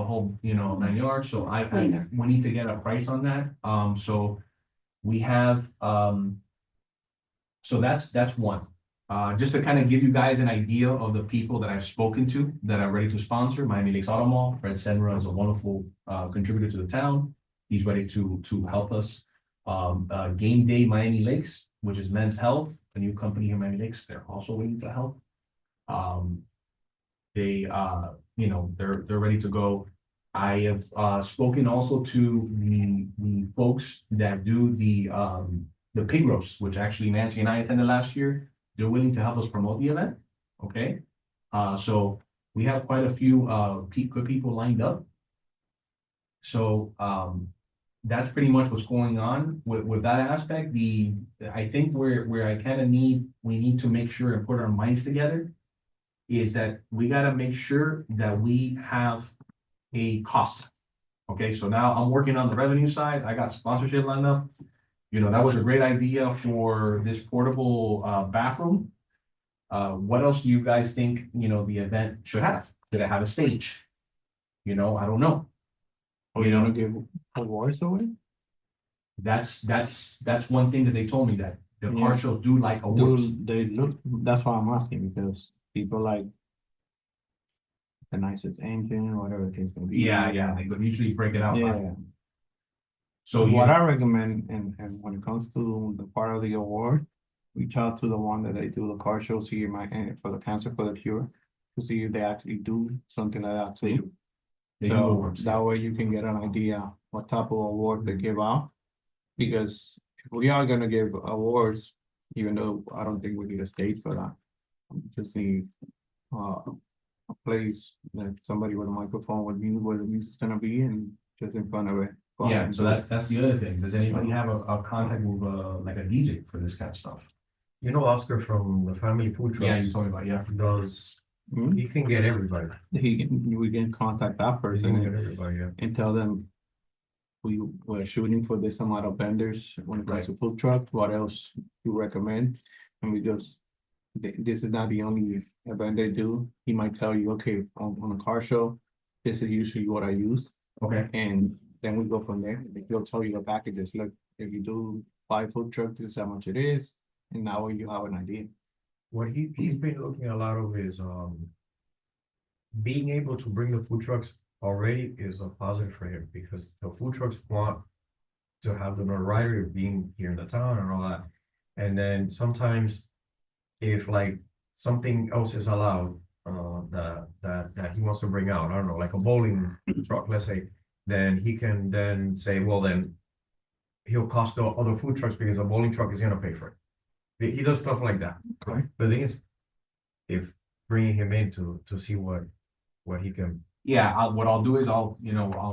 9 yards, so Cleaner. we need to get a price on that, so we have, so that's one. Just to kind of give you guys an idea of the people that I've spoken to that are ready to sponsor, Miami Lakes Auto Mall, Fred Senra is a wonderful, contributor to the town. He's ready to help us. Game Day Miami Lakes, which is Men's Health, a new company here in Miami Lakes, they're also willing to help. They, they're ready to go. I have, spoken also to the folks that do the pig roast, which actually Nancy and I attended last year. They're willing to help us promote the event, okay? So we have quite a few, good people lined up. So, that's pretty much what's going on with that aspect. I think where we need to make sure and put our minds together is that we gotta make sure that we have a cost. Okay, so now I'm working on the revenue side. I got sponsorship lined up. That was a great idea for this portable bathroom. What else do you guys think, the event should have? Did it have a stage? I don't know. Or you wanna give awards away? That's one thing that they told me, that the car Yeah. shows do like awards. They look, that's why I'm asking, because people like the nicest engine, whatever the case may be. Yeah, they would usually break it out. Yeah, So what I recommend, and when it comes to the part of the award, reach out to the one that they do the car shows here, for the Cancer for the Cure, to see if they actually do something like that They too. They do So awards. that way you can get an idea what type of award they give out. Because if we are gonna give awards, even though I don't think we need a stage for that. We just need a place that somebody with a microphone would mute where the music's gonna be and just in front of it. Go ahead Yeah, and so do it. that's the other thing. Does anybody have a contact with like a DJ for this kind of stuff? Oscar from the family food Yeah, trucks you told me about, yeah. does, Hmm? he can get everybody. We can contact that He person can get everybody, yeah. and tell them we're shooting for this amount of vendors when it comes to food truck, what else you recommend? And we just, this is not the only event they do. He might tell you, okay, on a car show, this is usually what I use, Okay, and then we go from there. They'll tell you the packages, look, if you do 5 food trucks, this is how much it is, and now you have an idea. What he's been looking a lot of is, being able to bring the food trucks already is a positive for him, because the food trucks want to have the notoriety of being here in the town and all that. And then sometimes if like something else is allowed, that he wants to bring out, I don't know, like a bowling truck, let's say, then he can then say, well, then he'll cost the other food trucks because a bowling truck is gonna pay for it. He does stuff like that. Okay. The thing is, if bringing him in to see what he can, yeah, what I'll do is I'll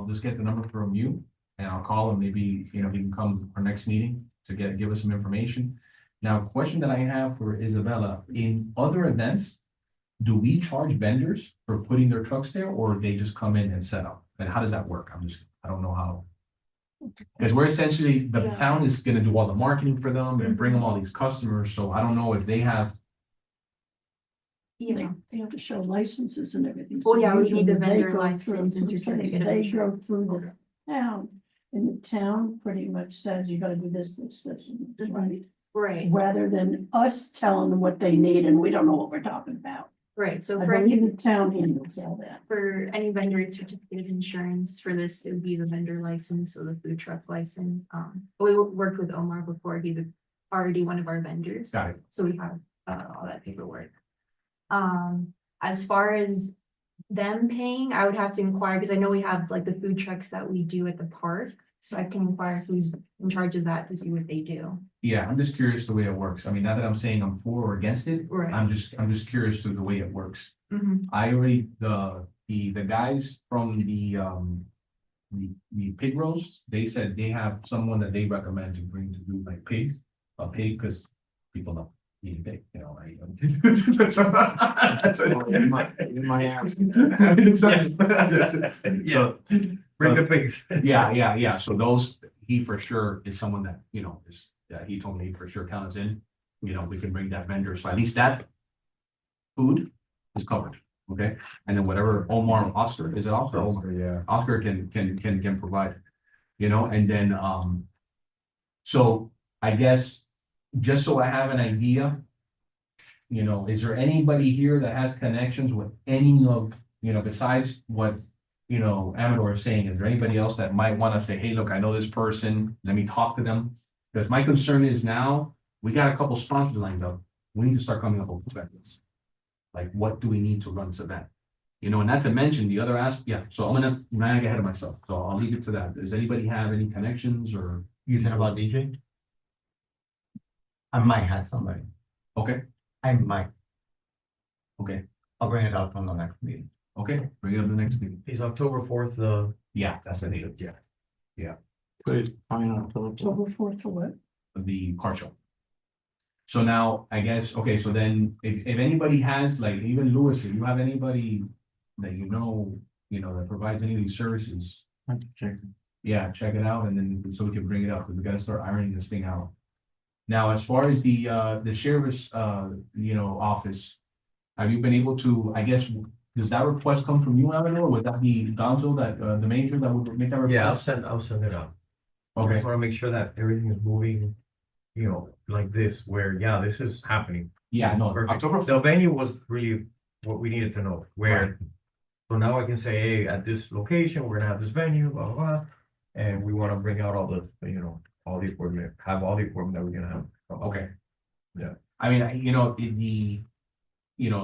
just get the number from you. and I'll call him, maybe, he can come our next meeting to give us some information. Now, question that I have for Isabella, in other events, do we charge vendors for putting their trucks there, or they just come in and set up? And how does that work? I don't know how. Because we're essentially, the Yeah. town is gonna do all the marketing for them and bring them all these customers, so I don't know if they have. Yeah, They have to show licenses and everything. Well, so yeah, we need the usually they vendor go license through- and so say certificate of They go insurance. through the town, and the town pretty much says you gotta do this, and this, Mhm. right? right, Rather than us telling them what they need and we don't know what we're talking about. right. So I for believe any, the town handles all that. for any vendor and certificate of insurance for this, it would be the vendor license, so the food truck license. We worked with Omar before. He's already one of our vendors. Got it. So we have all that paperwork. As far as them paying, I would have to inquire, because I know we have like the food trucks that we do at the park. So I can inquire who's in charge of that to see what they do. Yeah, I'm just curious the way it works. I mean, not that I'm saying I'm for or against it, Right. I'm just curious to the way it works. Mhm. I already, the guys from the pig roast, they said they have someone that they recommend to bring to do like a pig, because people don't eat pig, right? In my house. So, Bring the pigs. yeah, so those, he for sure is someone that, he told me for sure counts in, we can bring that vendor, so at least that food is covered, okay? And then whatever Omar or Oscar, is it Oscar? Omar? Yeah. Oscar can provide, and then, so I guess, just so I have an idea, is there anybody here that has connections with any of, besides what, Amador is saying, is there anybody else that might want to say, hey, look, I know this person, let me talk to them? Because my concern is now, we got a couple sponsors lined up, we need to start coming up with perspectives. Like, what do we need to run this event? And not to mention the other aspect, so I'm gonna get ahead of myself, so I'll leave it to that. Does anybody have any connections or? You said about DJ? I might have somebody. Okay, I might. okay, I'll bring it up on the next meeting. okay, bring it up the next meeting. Is October 4th, Yeah, that's the date, yeah, Put it fine on October. October 4th for what? the car show. So now, I guess, okay, so then if anybody has, like, even Louis, if you have anybody that that provides any of these services, I have to check. yeah, check it out, and then so we can bring it up, because we gotta start ironing this thing out. Now, as far as the sheriff's, office, have you been able to, I guess, does that request come from you, Amador, or would that be Gonzo, that, the major that would make that request? yeah, I'll send it out. I Okay, just wanna make sure that everything is moving, like this, where, yeah, this is happening. yeah, no, Perfect. October, The venue was really what we needed to know, where, so now I can say, hey, at this location, we're gonna have this venue, blah, blah, blah. And we wanna bring out all the, all the equipment, have all the equipment that we're gonna have. okay. Yeah. I mean, in the,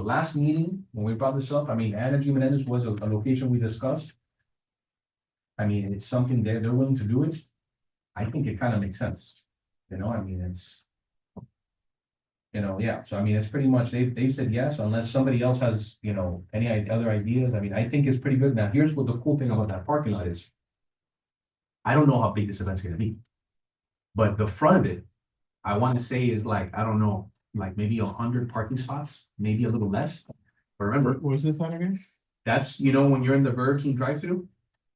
last meeting, when we brought this up, I mean, Energy Menendez was a location we discussed. I mean, it's something they're willing to do it. I think it kind of makes sense, I mean, it's. Yeah, so I mean, it's pretty much, they said yes, unless somebody else has, any other ideas, I mean, I think it's pretty good. Now, here's what the cool thing about that parking lot is. I don't know how big this event's gonna be. But the front of it, I want to say is like, I don't know, like maybe 100 parking spots, maybe a little less. But remember, Where's this one again? that's, when you're in the Burger King drive-through,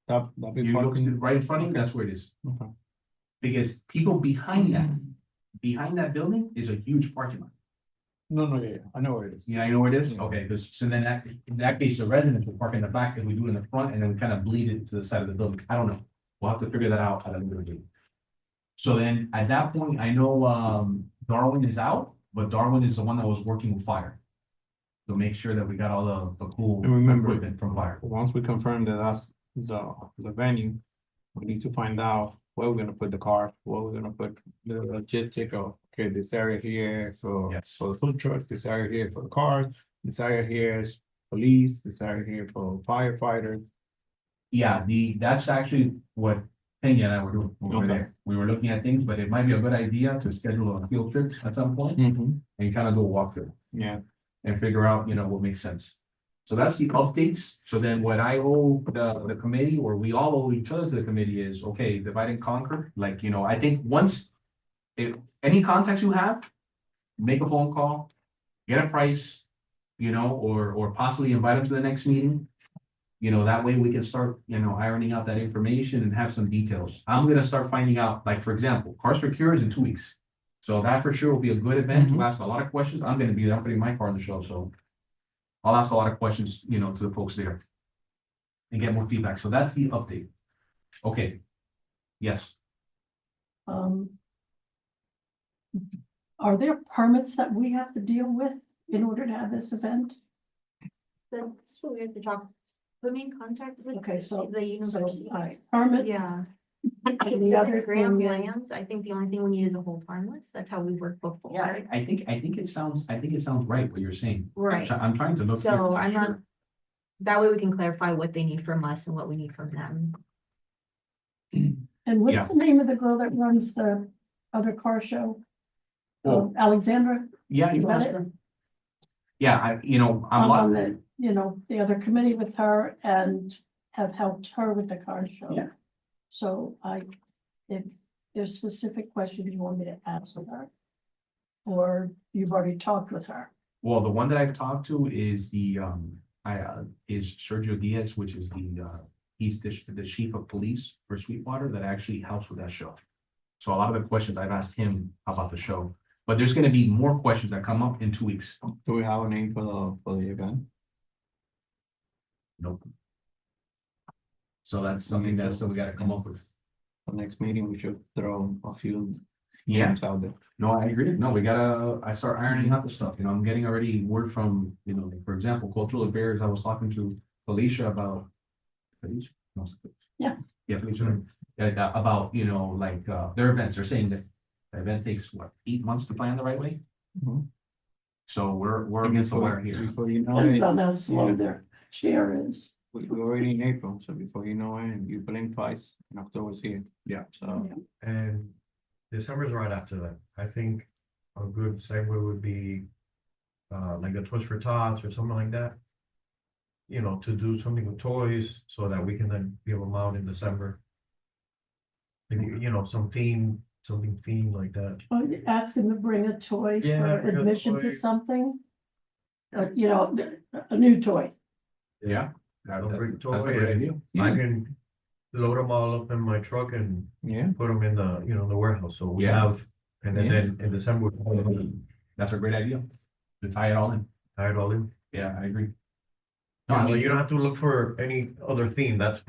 That big you look parking. right in front of you, that's where it is. Okay. Because people behind that building is a huge parking lot. No, yeah, I know where it is. Yeah, you know where it is? Yeah. Okay, because so then in that case, the residents will park in the back and we do it in the front and then we kind of bleed it to the side of the building. I don't know. We'll have to figure that out at a later date. So then at that point, I know Darwin is out, but Darwin is the one that was working with fire. To make sure that we got all the cool And remember- equipment from fire. Once we confirm that that's the venue, we need to find out where we're gonna put the car, where we're gonna put the logistic of, okay, this area here for, Yes. for the food trucks, this area here for the cars, this area here is police, this area here for firefighters. Yeah, that's actually what Pena and I were doing over Okay. there. We were looking at things, but it might be a good idea to schedule a field trip at some point and kind of do a walkthrough Yeah, and figure out, what makes sense. So that's the updates. So then what I owe the committee, or we all owe each other to the committee is, okay, divide and conquer. Like, you know, I think once, if any contacts you have, make a phone call, get a price, you know, or possibly invite them to the next meeting. You know, that way we can start, you know, ironing out that information and have some details. I'm gonna start finding out, like, for example, Cars for Cure is in 2 weeks. So that for sure will be a good event to ask a lot of questions. I'm gonna be there, I'm putting my car on the show, so. I'll ask a lot of questions, you know, to the folks there. And get more feedback. So that's the update. Okay. Yes, Um. Are there permits that we have to deal with in order to have this event? That's what we have to talk, put me in contact with. Okay, so- The So, university. all right, permits. Yeah. And If the other it's grand thing is, plans, I think the only thing we need is a whole farm list. That's how we worked before. yeah, I think it sounds right what you're saying. Right. I'm trying to look. So here. I'm not, that way we can clarify what they need from us and what we need from them. and Yeah. what's the name of the girl that runs the other car show? Oh. Alexandra, Yeah, you Is that asked it? her. Yeah, I'm I'm on lot, the, the other committee with her and have helped her with the car show. Yeah. So if there's specific questions you want me to ask her, or you've already talked with her. well, the one that I've talked to is is Sergio Diaz, which is he's the chief of police for Sweetwater that actually helps with that show. So a lot of the questions I've asked him about the show, but there's gonna be more questions that come up in 2 weeks. Do we have a name for the event? Nope. So that's something that still we gotta come up with. For next meeting, we should throw a few Yeah, names out there. no, I agree. No, I start ironing out the stuff, I'm getting already word from, like, for example, Cultural Affairs, I was talking to Felicia about. Felicia? No, Yeah. Yeah, Felicia, about, like, their events, they're saying that the event takes, what, 8 months to plan the right way? Mhm. So we're against the wire here. Before you know Depends it, on how slow yeah. their chair is. we're already in April, so before you know it, you blink twice, and October's here. Yeah. So, And December's right after that. I think a good segue would be like a Toys for Tots or something like that. You know, to do something with toys so that we can then give them out in December. Maybe, something themed like that. Or ask them to bring a toy Yeah, for bring a admission toy. to something. A new toy. Yeah. Don't That's bring a toy great and- idea. I can load them all up in my truck and yeah, put them in the warehouse, so we Yeah. have, and then in December, we'll That's a great idea. To tie it all in. tie it all in. Yeah, I agree. No, I Well, mean, you don't have to look for any other theme, that's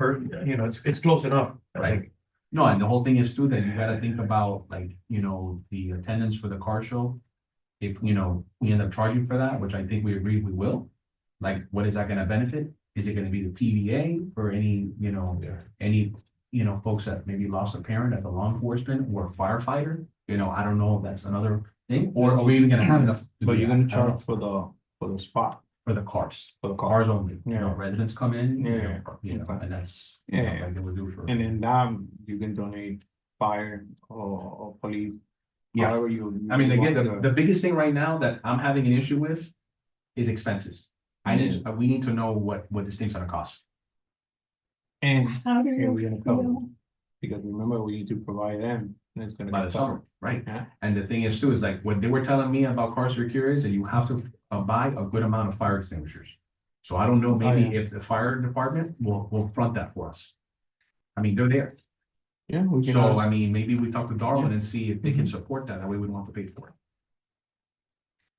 it's close enough, I Right. think. no, and the whole thing is too, that you gotta think about, like, the attendance for the car show. If, we end up charging for that, which I think we agreed we will, like, what is that gonna benefit? Is it gonna be the PVA for any, any, folks that maybe lost a parent as a law enforcement or a firefighter? I don't know if that's another thing, or are we even gonna have enough? to but do you're that? gonna I don't know. charge for the spot, For the cars, for the car. cars only, Yeah. residents come in, Yeah. and that's. Yeah. Like they would do for. And then that, you can donate fire or police. Yeah. However you. I mean, again, want the biggest thing right now that I'm having an issue with is expenses. We need to know what this thing's gonna cost. And How do here you we're gonna cover, feel? because remember, we need to provide them, and it's gonna By be the summer, covered. right? Yeah. And the thing is too, is like, what they were telling me about Cars for Cure is that you have to buy a good amount of fire extinguishers. So I don't know, maybe if the fire department will front that for us. I mean, they're there. Yeah, we can. So, ask- I mean, maybe we talk to Darwin and see if they can support that. That way we don't have to pay for it.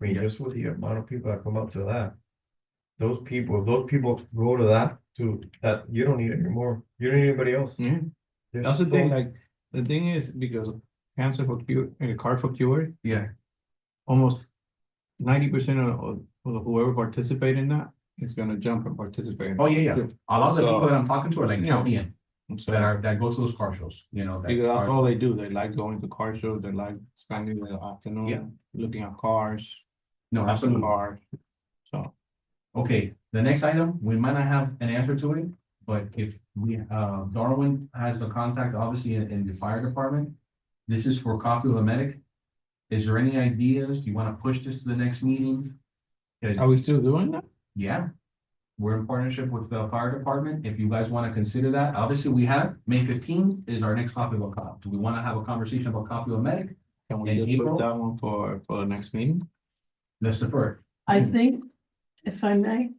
I mean, just with the amount of people that come up to that. If those people go to that, you don't need anymore, you don't need anybody else. Yeah, There's that's the so- thing, like, the thing is, because of cancer for cure, car for cure, Yeah. almost 90% of whoever participate in that is gonna jump and participate. in Oh, yeah, yeah. A lot of the So- people that I'm talking to are like Yeah. Caribbean, So, that go to those car shows, that because that's are- all they do, they like going to car shows, they like spending the Yeah. afternoon looking at cars. No, watching absolutely. Cars, so, Okay, the next item, we might not have an answer to it, but if Darwin has the contact, obviously, in the fire department. This is for Coffee with a Medic. Is there any ideas? Do you want to push this to the next meeting? 'Cause- are we still doing that? yeah, we're in partnership with the fire department. If you guys want to consider that, obviously we have, May 15th is our next Coffeyville Cop. Do we want to have a conversation about Coffeyville Medic? Can we In just April? put that one for the next meeting? Let's defer. I think, if I may,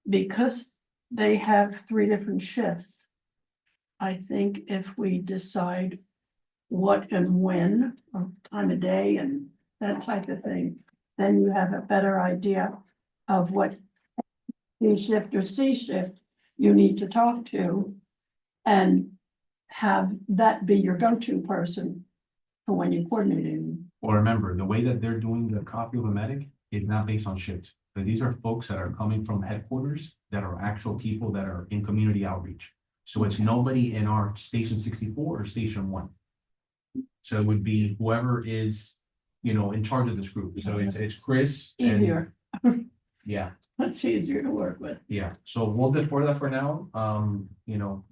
because they have 3 different shifts, I think if we decide what and when, or time of day and that type of thing, then you have a better idea of what B shift or C shift you need to talk to and have that be your go-to person for when you're coordinating. Or remember, the way that they're doing the Coffeyville Medic is not based on shifts. But these are folks that are coming from headquarters that are actual people that are in community outreach. So it's nobody in our station 64 or station 1. So it would be whoever is, in charge of this group. So it's Chris. and- Easier, Yeah, much easier to work with. yeah. So we'll defer that for now.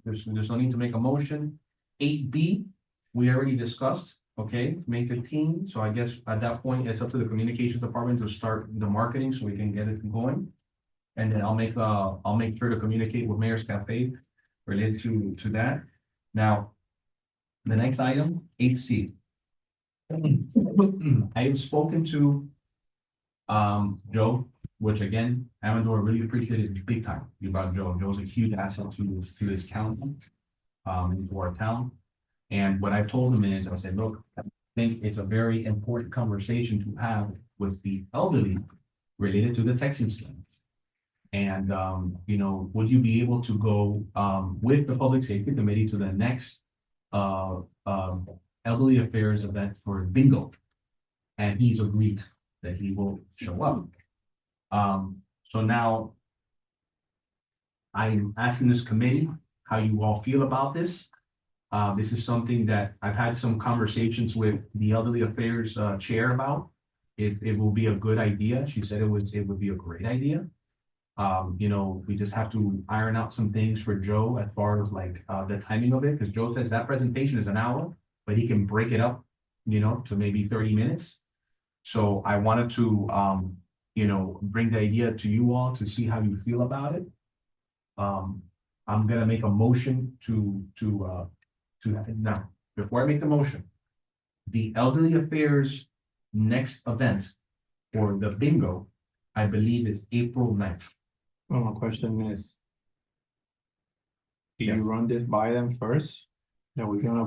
There's no need to make a motion. 8B, we already discussed, okay, May 15. So I guess at that point, it's up to the communications department to start the marketing so we can get it going. And then I'll make sure to communicate with Mayor's Cafe related to that. Now, the next item, 8C. I have spoken to Joe, which again, Amador really appreciated big time about Joe. Joe's a huge asset to this county, to our town. And what I told him is, I said, look, I think it's a very important conversation to have with the elderly related to the texting scheme. And, would you be able to go, with the Public Safety Committee to the next, elderly affairs event for bingo? And he's agreed that he will show up. So now I'm asking this committee how you all feel about this. This is something that I've had some conversations with the Elderly Affairs Chair about. It will be a good idea. She said it would be a great idea. We just have to iron out some things for Joe as far as like the timing of it, because Joe says that presentation is an hour, but he can break it up, to maybe 30 minutes. So I wanted to, bring the idea to you all to see how you feel about it. I'm gonna make a motion to now, before I make the motion, the Elderly Affairs next event for the bingo, I believe is April 9th. Well, my question is. Do Yes. you run this by them first? That we're gonna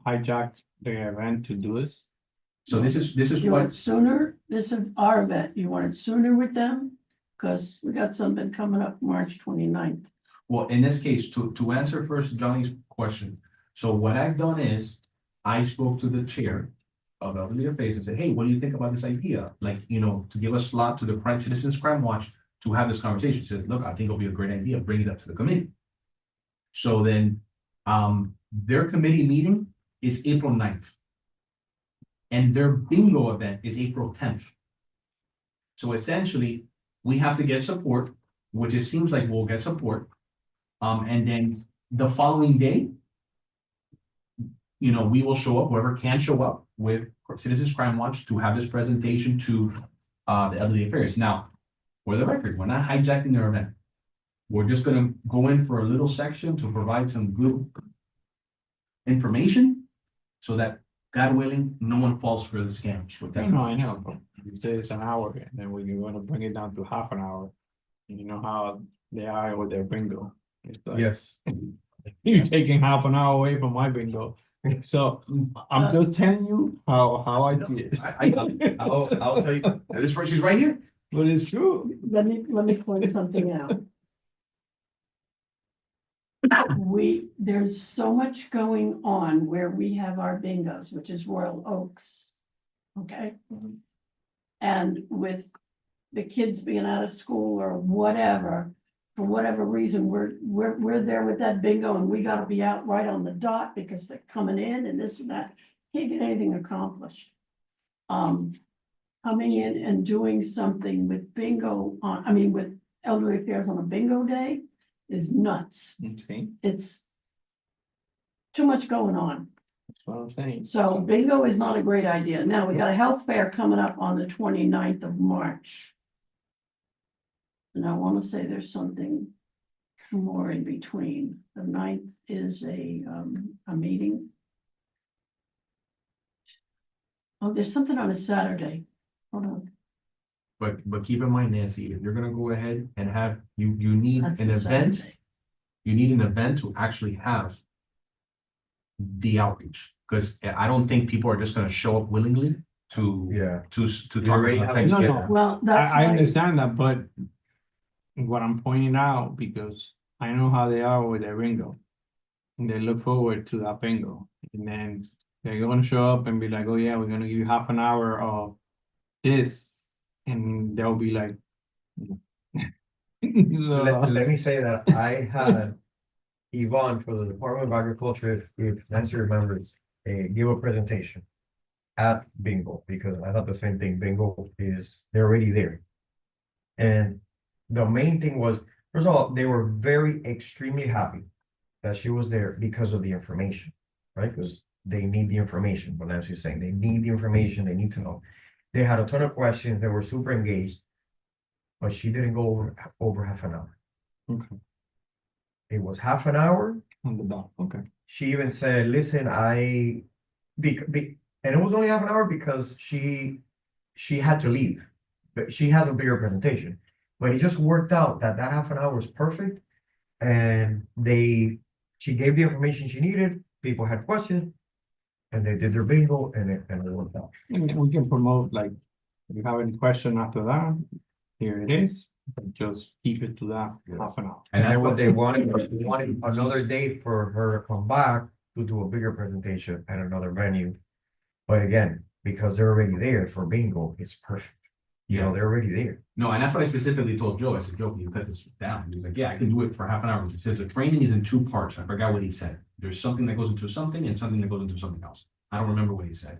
hijack the event to do this? So this is You want what, it sooner, this is our event, you want it sooner with them? Because we got something coming up March 29th. well, in this case, to answer first Johnny's question. So what I've done is, I spoke to the chair of Elderly Affairs and said, hey, what do you think about this idea? Like, to give a slot to the Pride Citizens Crime Watch to have this conversation. She said, look, I think it'll be a great idea, bring it up to the committee. So then, their committee meeting is April 9th. And their bingo event is April 10th. So essentially, we have to get support, which it seems like we'll get support. And then the following day, we will show up, whoever can show up with Citizens Crime Watch to have this presentation to the Elderly Affairs. Now, for the record, we're not hijacking their event. We're just gonna go in for a little section to provide some good information so that, God willing, no one falls for the scam. with that. No, I know, but you say it's an hour, and then we're gonna bring it down to half an hour. You know how they are with their bingo. It's like, Yes. you're taking half an hour away from my bingo. So I'm just telling you how I see it. I'll tell you, she's right here. But it's true. Let me point something out. There's so much going on where we have our bingos, which is Royal Oaks. Okay? And with the kids being out of school or whatever, for whatever reason, we're there with that bingo and we gotta be out right on the dot because they're coming in and this and that. Can't get anything accomplished. Coming in and doing something with bingo with Elderly Affairs on a bingo day is nuts. Okay, It's too much going on. that's what I'm saying. So bingo is not a great idea. Now, we got a health fair coming up on the 29th of March. And I want to say there's something more in between. The 9th is a meeting. Oh, there's something on a Saturday. Hold on. But keep in mind, Nancy, if you're gonna go ahead and have, you need That's an the event, Saturday. you need an event to actually have the outreach, because I don't think people are just gonna show up willingly to, Yeah. to You talk already about have- No, Thanksgiving. no. Well, that's I why, understand that, but what I'm pointing out, because I know how they are with their bingo. And they look forward to that bingo, and then they're gonna show up and be like, oh yeah, we're gonna give you half an hour of this, and they'll be like. So, Let me say that I had Yvonne for the Department of Agriculture, if Nancy remembers, give a presentation at bingo, because I thought the same thing, bingo is, they're already there. And the main thing was, first of all, they were very extremely happy that she was there because of the information, right? Because they need the information, but Nancy's saying they need the information, they need to know. They had a ton of questions, they were super engaged. But she didn't go over half an hour. Okay. It was half an hour. on the dot, okay. She even said, listen, and it was only half an hour because she had to leave. But she has a bigger presentation. But it just worked out that half an hour was perfect. And she gave the information she needed, people had questions. And they did their bingo and it worked out. And then we can promote, like, if you have any question after that, here it is, but just keep it to that half an hour. And that's then what what they wanted another date for her to come back to do a bigger presentation at another venue. But again, because they're already there for bingo, it's perfect. You know, Yeah, they're already there. no, and that's what I specifically told Joe. I said, Joe, can you cut this down? He was like, yeah, I can do it for half an hour. He says the training is in 2 parts. I forgot what he said. There's something that goes into something and something that goes into something else. I don't remember what he said.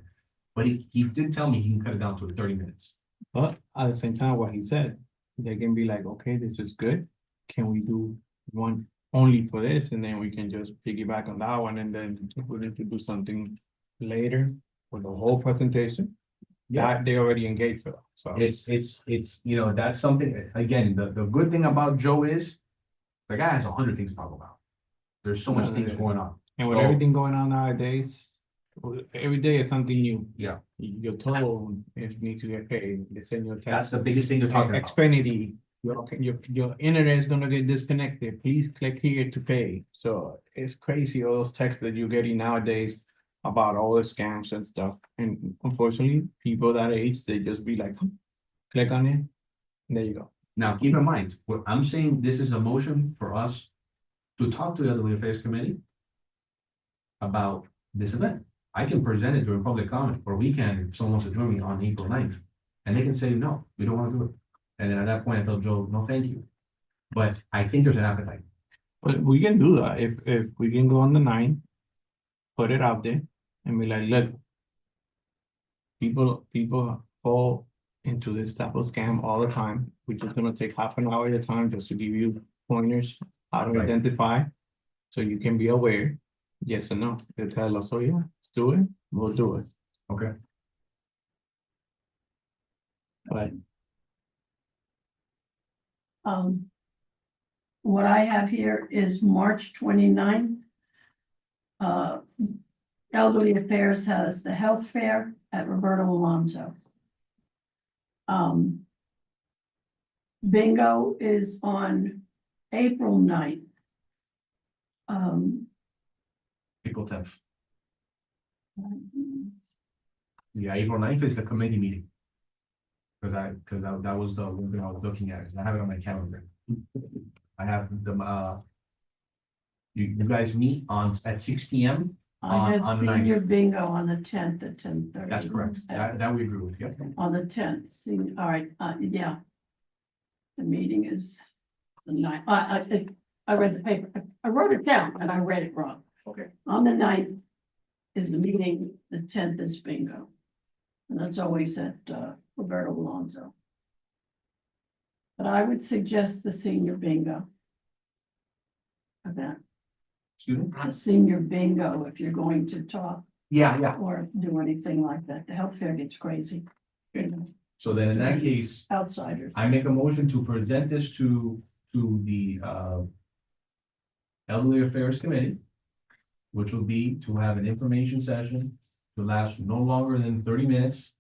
But he did tell me he can cut it down to 30 minutes. But at the same time, what he said, they can be like, okay, this is good. Can we do one only for this? And then we can just piggyback on that one, and then if we need to do something later for the whole presentation. Yeah, they already engaged for that, so. It's, you know, that's something, again, the good thing about Joe is the guy has 100 things to talk about. There's so much things going on. And with So- everything going on nowadays, every day is something new. Yeah. You're told if you need to get paid, they send you a That's text. the biggest thing they're talking about. Xfinity, your internet is gonna get disconnected, please click here to pay. So it's crazy, all those texts that you're getting nowadays about all the scams and stuff. And unfortunately, people that age, they just be like, click on it, and there you go. Now, keep in mind, what I'm saying, this is a motion for us to talk to the Elderly Affairs Committee about this event. I can present it during public comment, or we can, if someone wants to join me on April 9th. And they can say, no, we don't want to do it. And then at that point, I tell Joe, no, thank you. But I think there's an appetite. But we can do that, if we can go on the 9th, put it out there, and be like, look. People fall into this type of scam all the time. We're just gonna take half an hour at a time just to give you pointers, how to Right. identify. So you can be aware, yes or no. They tell us, oh yeah, let's do it, we'll do it. Okay. But what I have here is March 29th. Elderly Affairs has the health fair at Roberto Alonso. Bingo is on April 9th. April 10th. Yeah, April 9th is the committee meeting. Because that was the one thing I was looking at. I have it on my calendar. I have the, you guys meet at 6 P.M. I had On the senior bingo on the 10th at 10:30. That's correct. That we agree with, yeah. On the 10th, see, all right, yeah. The meeting is the 9th. I read the paper. I wrote it down and I read it wrong. Okay. On the 9th is the meeting, the 10th is bingo. And that's always at Roberto Alonso. But I would suggest the senior bingo event, Excuse me? the senior bingo, if you're going to talk Yeah. or do anything like that. The health fair gets crazy. You know. So then in that case, outsiders. I make a motion to present this to the, Elderly Affairs Committee, which will be to have an information session to last no longer than 30 minutes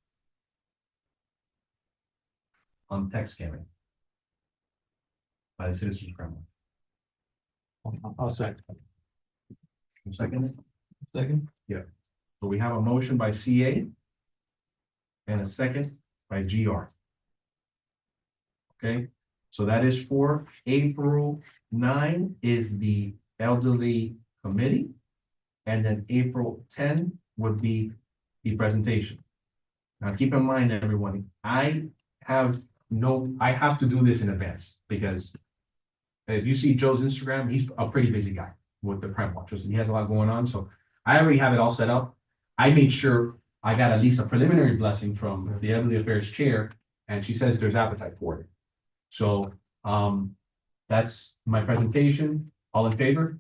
on text scamming by the Citizens Kremlin. I'll second. Second, Second? so we have a motion by CA and a second by GR. Okay, so that is for April 9 is the Elderly Committee. And then April 10 would be the presentation. Now, keep in mind, everyone, I have to do this in advance because if you see Joe's Instagram, he's a pretty busy guy with the Prem Watchers. He has a lot going on, so I already have it all set up. I made sure I got at least a preliminary blessing from the Elderly Affairs Chair, and she says there's appetite for it. So, that's my presentation. All in favor?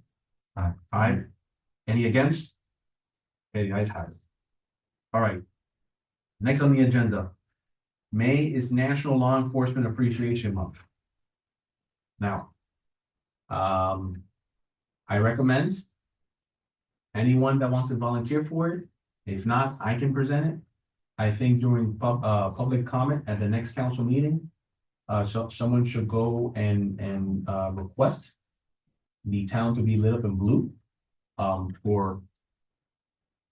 Aye. Any against? Okay, the ayes have it. All right. Next on the agenda. May is National Law Enforcement Appreciation Month. Now, I recommend anyone that wants to volunteer for it. If not, I can present it. I think during public comment at the next council meeting, so someone should go and request the town to be lit up in blue for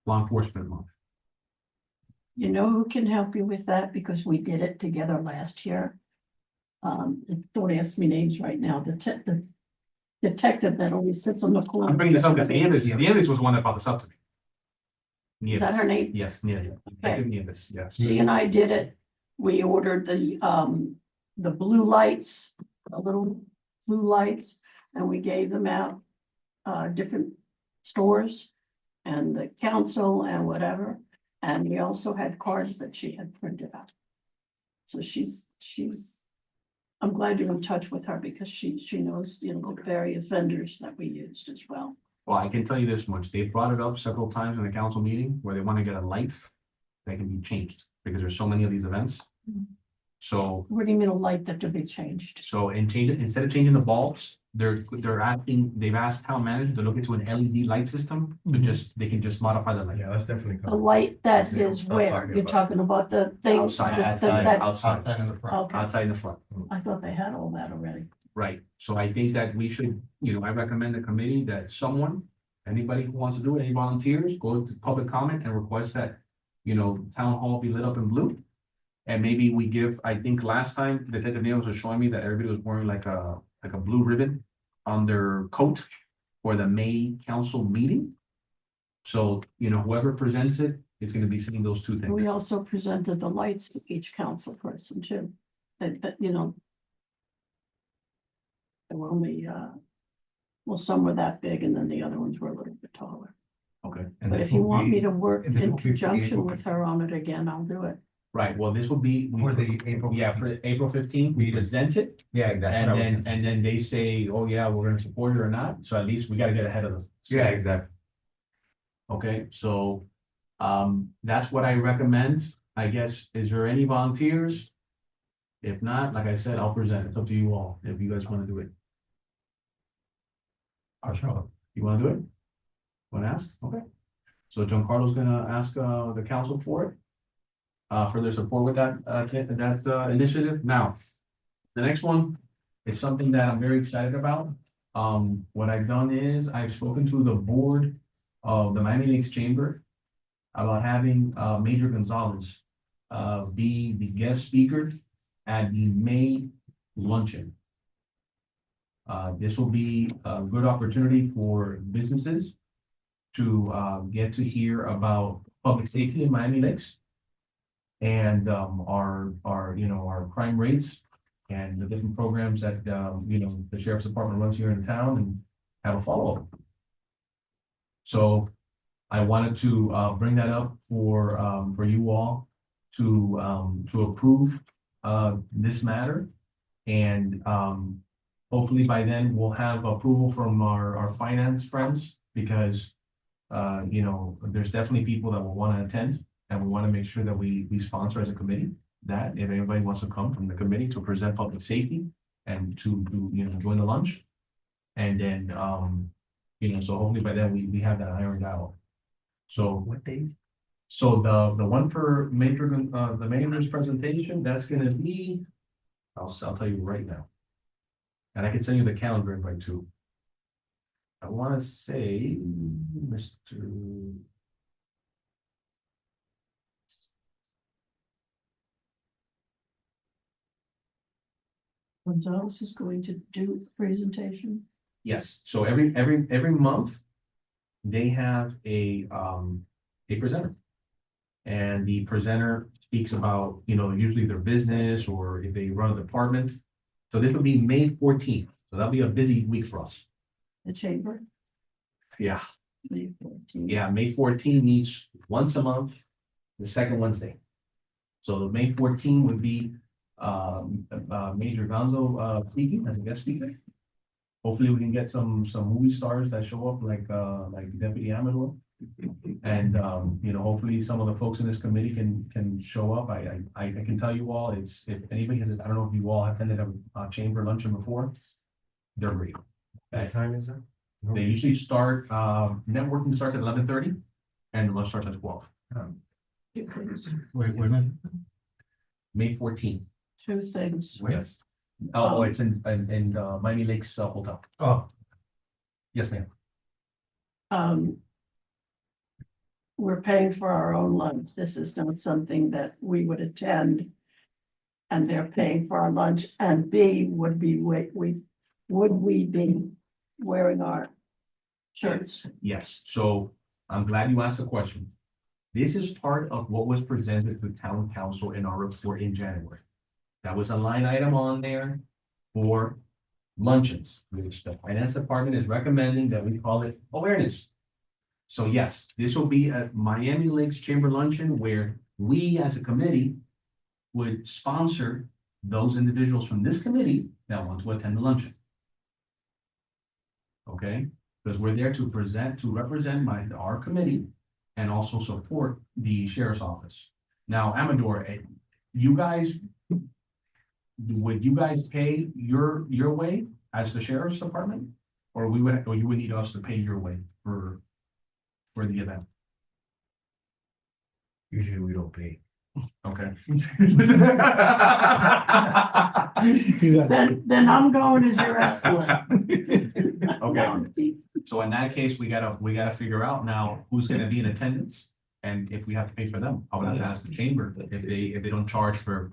Law Enforcement Month. You know who can help you with that? Because we did it together last year. Don't ask me names right now. The detective that always sits on the corner. I'm bringing this up because Nieves was the one that brought this up to me. Is that her name? Yes, Nieves. Detective Nieves, yes. She and I did it. We ordered the blue lights, the little blue lights, and we gave them out, different stores and the council and whatever. And we also had cards that she had printed out. So I'm glad you're in touch with her because she knows, the various vendors that we used as well. Well, I can tell you this much, they brought it up several times in the council meeting where they want to get a light that can be changed because there's so many of these events. So, What do you mean a light that to be changed? instead of changing the bulbs, they've asked town manager to look into an LED light system to they can just modify the light. Yeah, that's definitely. The light that Yeah, is I'm where? talking You're about- talking about the thing? Outside, with the- outside, that- outside, Outside in the front. Okay, outside in the front. I thought they had all that already. Right, so I think that we should, I recommend the committee that anybody who wants to do it, any volunteers, go to public comment and request that, town hall be lit up in blue. And maybe we give, I think last time, Detective Nails was showing me that everybody was wearing like a blue ribbon on their coat for the May council meeting. So, whoever presents it is gonna be seeing those two things. We also presented the lights to each council person too. But they were only, well, some were that big and then the other ones were a little bit taller. Okay, And But this if you will want be me to work and this in will be for the conjunction April with her on it again, I'll do it. right, well, this will be. For the April. Yeah, for April 15th, we Meeting. present it, Yeah, exactly. and then they say, oh yeah, we're gonna support it or not, so at least we gotta get ahead of this. Yeah, exactly. Okay, so, that's what I recommend, I guess, is there any volunteers? If not, like I said, I'll present, it's up to you all, if you guys wanna do it, I'll show up. you wanna do it? Wanna ask, okay, so Giancarlo's gonna ask, the council for it. For their support with that initiative, now. The next one is something that I'm very excited about, what I've done is, I've spoken to the board of the Miami Lakes Chamber about having, Major Gonzalez, be the guest speaker at the May luncheon. This will be a good opportunity for businesses to, get to hear about public safety in Miami Lakes. And, our crime rates and the different programs that, the sheriff's department runs here in town and have a follow-up. So I wanted to, bring that up for you all to approve, this matter. And, hopefully by then we'll have approval from our finance friends because, there's definitely people that will want to attend and we want to make sure that we sponsor as a committee. that, if anybody wants to come from the committee to present public safety and to, join the lunch. And then, so hopefully by then we have that ironed out. So, What days? so the one for major, the mayor's presentation, that's gonna be, I'll tell you right now. And I can send you the calendar invite too. I wanna say, Mr. Gonzalez is going to do a presentation. Yes, so every month. They have a presenter. And the presenter speaks about, usually their business or if they run a department. So this will be May 14th, so that'll be a busy week for us. The chamber. Yeah, May 14th. yeah, May 14 meets once a month, the second Wednesday. So the May 14 would be Major Gonzo speaking as a guest speaker. Hopefully we can get some movie stars that show up like Deputy Amador. And hopefully some of the folks in this committee can show up. I can tell you all, if anybody has, I don't know if you all attended a chamber luncheon before. They're great. What time is that? They usually start, networking starts at 11:30 and lunch starts at 12. Two things. Wait, May 14th. Two things. Yes. Oh, it's in Miami Lakes Hotel. Oh, Yes, ma'am. We're paying for our own lunch. This is not something that we would attend. And they're paying for our lunch, and B, would we be wearing our shirts? Yes, so I'm glad you asked the question. This is part of what was presented to town council in our report in January. That was a line item on there for luncheons, which the finance department is recommending that we call it awareness. So yes, this will be a Miami Lakes Chamber luncheon where we as a committee would sponsor those individuals from this committee that want to attend the luncheon. Okay, because we're there to represent our committee and also support the sheriff's office. Now, Amador, would you guys pay your way as the sheriff's department? Or you would need us to pay your way for the event? Usually we don't pay. Okay. Then I'm going as your escort. Okay. So in that case, we gotta figure out now who's gonna be in attendance. And if we have to pay for them, I would have to ask the chamber if they don't charge for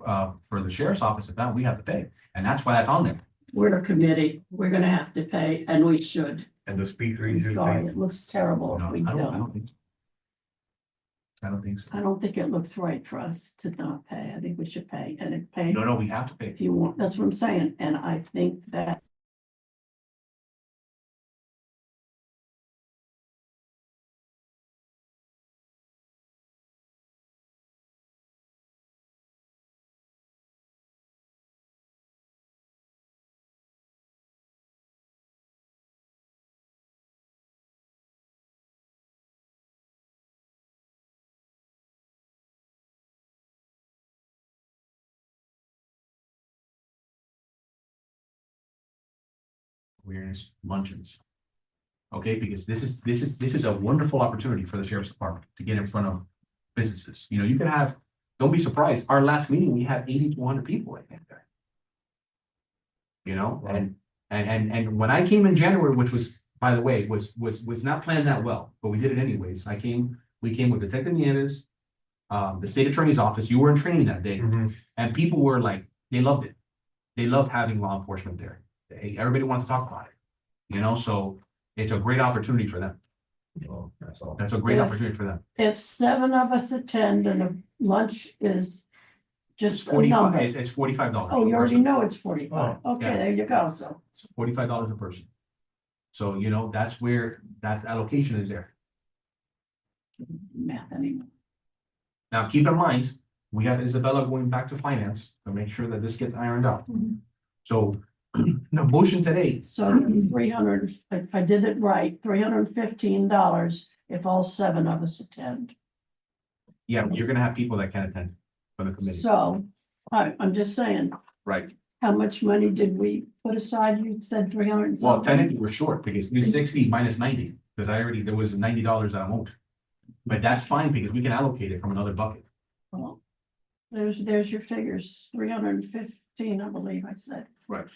the sheriff's office event, we have to pay. And that's why that's on there. We're a committee. We're gonna have to pay, and we should. And the speaker I'm usually sorry, pays. it looks terrible No, if we I don't. don't think so. I don't think so. I don't think it looks right for us to not pay. I think we should pay, and if pay, No, we have to pay. if you want, that's what I'm saying, and I think that. Awareness luncheons. Okay, because this is a wonderful opportunity for the sheriff's department to get in front of businesses. You can have, don't be surprised, our last meeting, we had 80 to 100 people, I think there. And when I came in January, which was, by the way, was not planned that well, but we did it anyways. We came with Detective Nieves, the state attorney's office, you were in training that day, and people were like, they loved it. They loved having law enforcement there. Everybody wants to talk about it, so it's a great opportunity for them. Oh, that's all. That's a great Yeah. opportunity for them. If 7 of us attend and the lunch is It's just a number. it's $45. Oh, you per already person. know it's 45. Okay, yeah. there you go, so. It's $45 a person. So, that's where that allocation is there. Math anymore. Now, keep in mind, we have Isabella going back to finance to make sure that this gets ironed out. Mhm. So the motion today, So 300, if I did it right, $315 if all 7 of us attend. yeah, you're gonna have people that can't attend for the committee. So I'm just saying, Right. how much money did we put aside? You said 300 and Well, something. technically, we're short because 360 minus 90, because there was $90 that I won't. But that's fine because we can allocate it from another bucket. Well, there's your figures, 315, I believe I said. Right.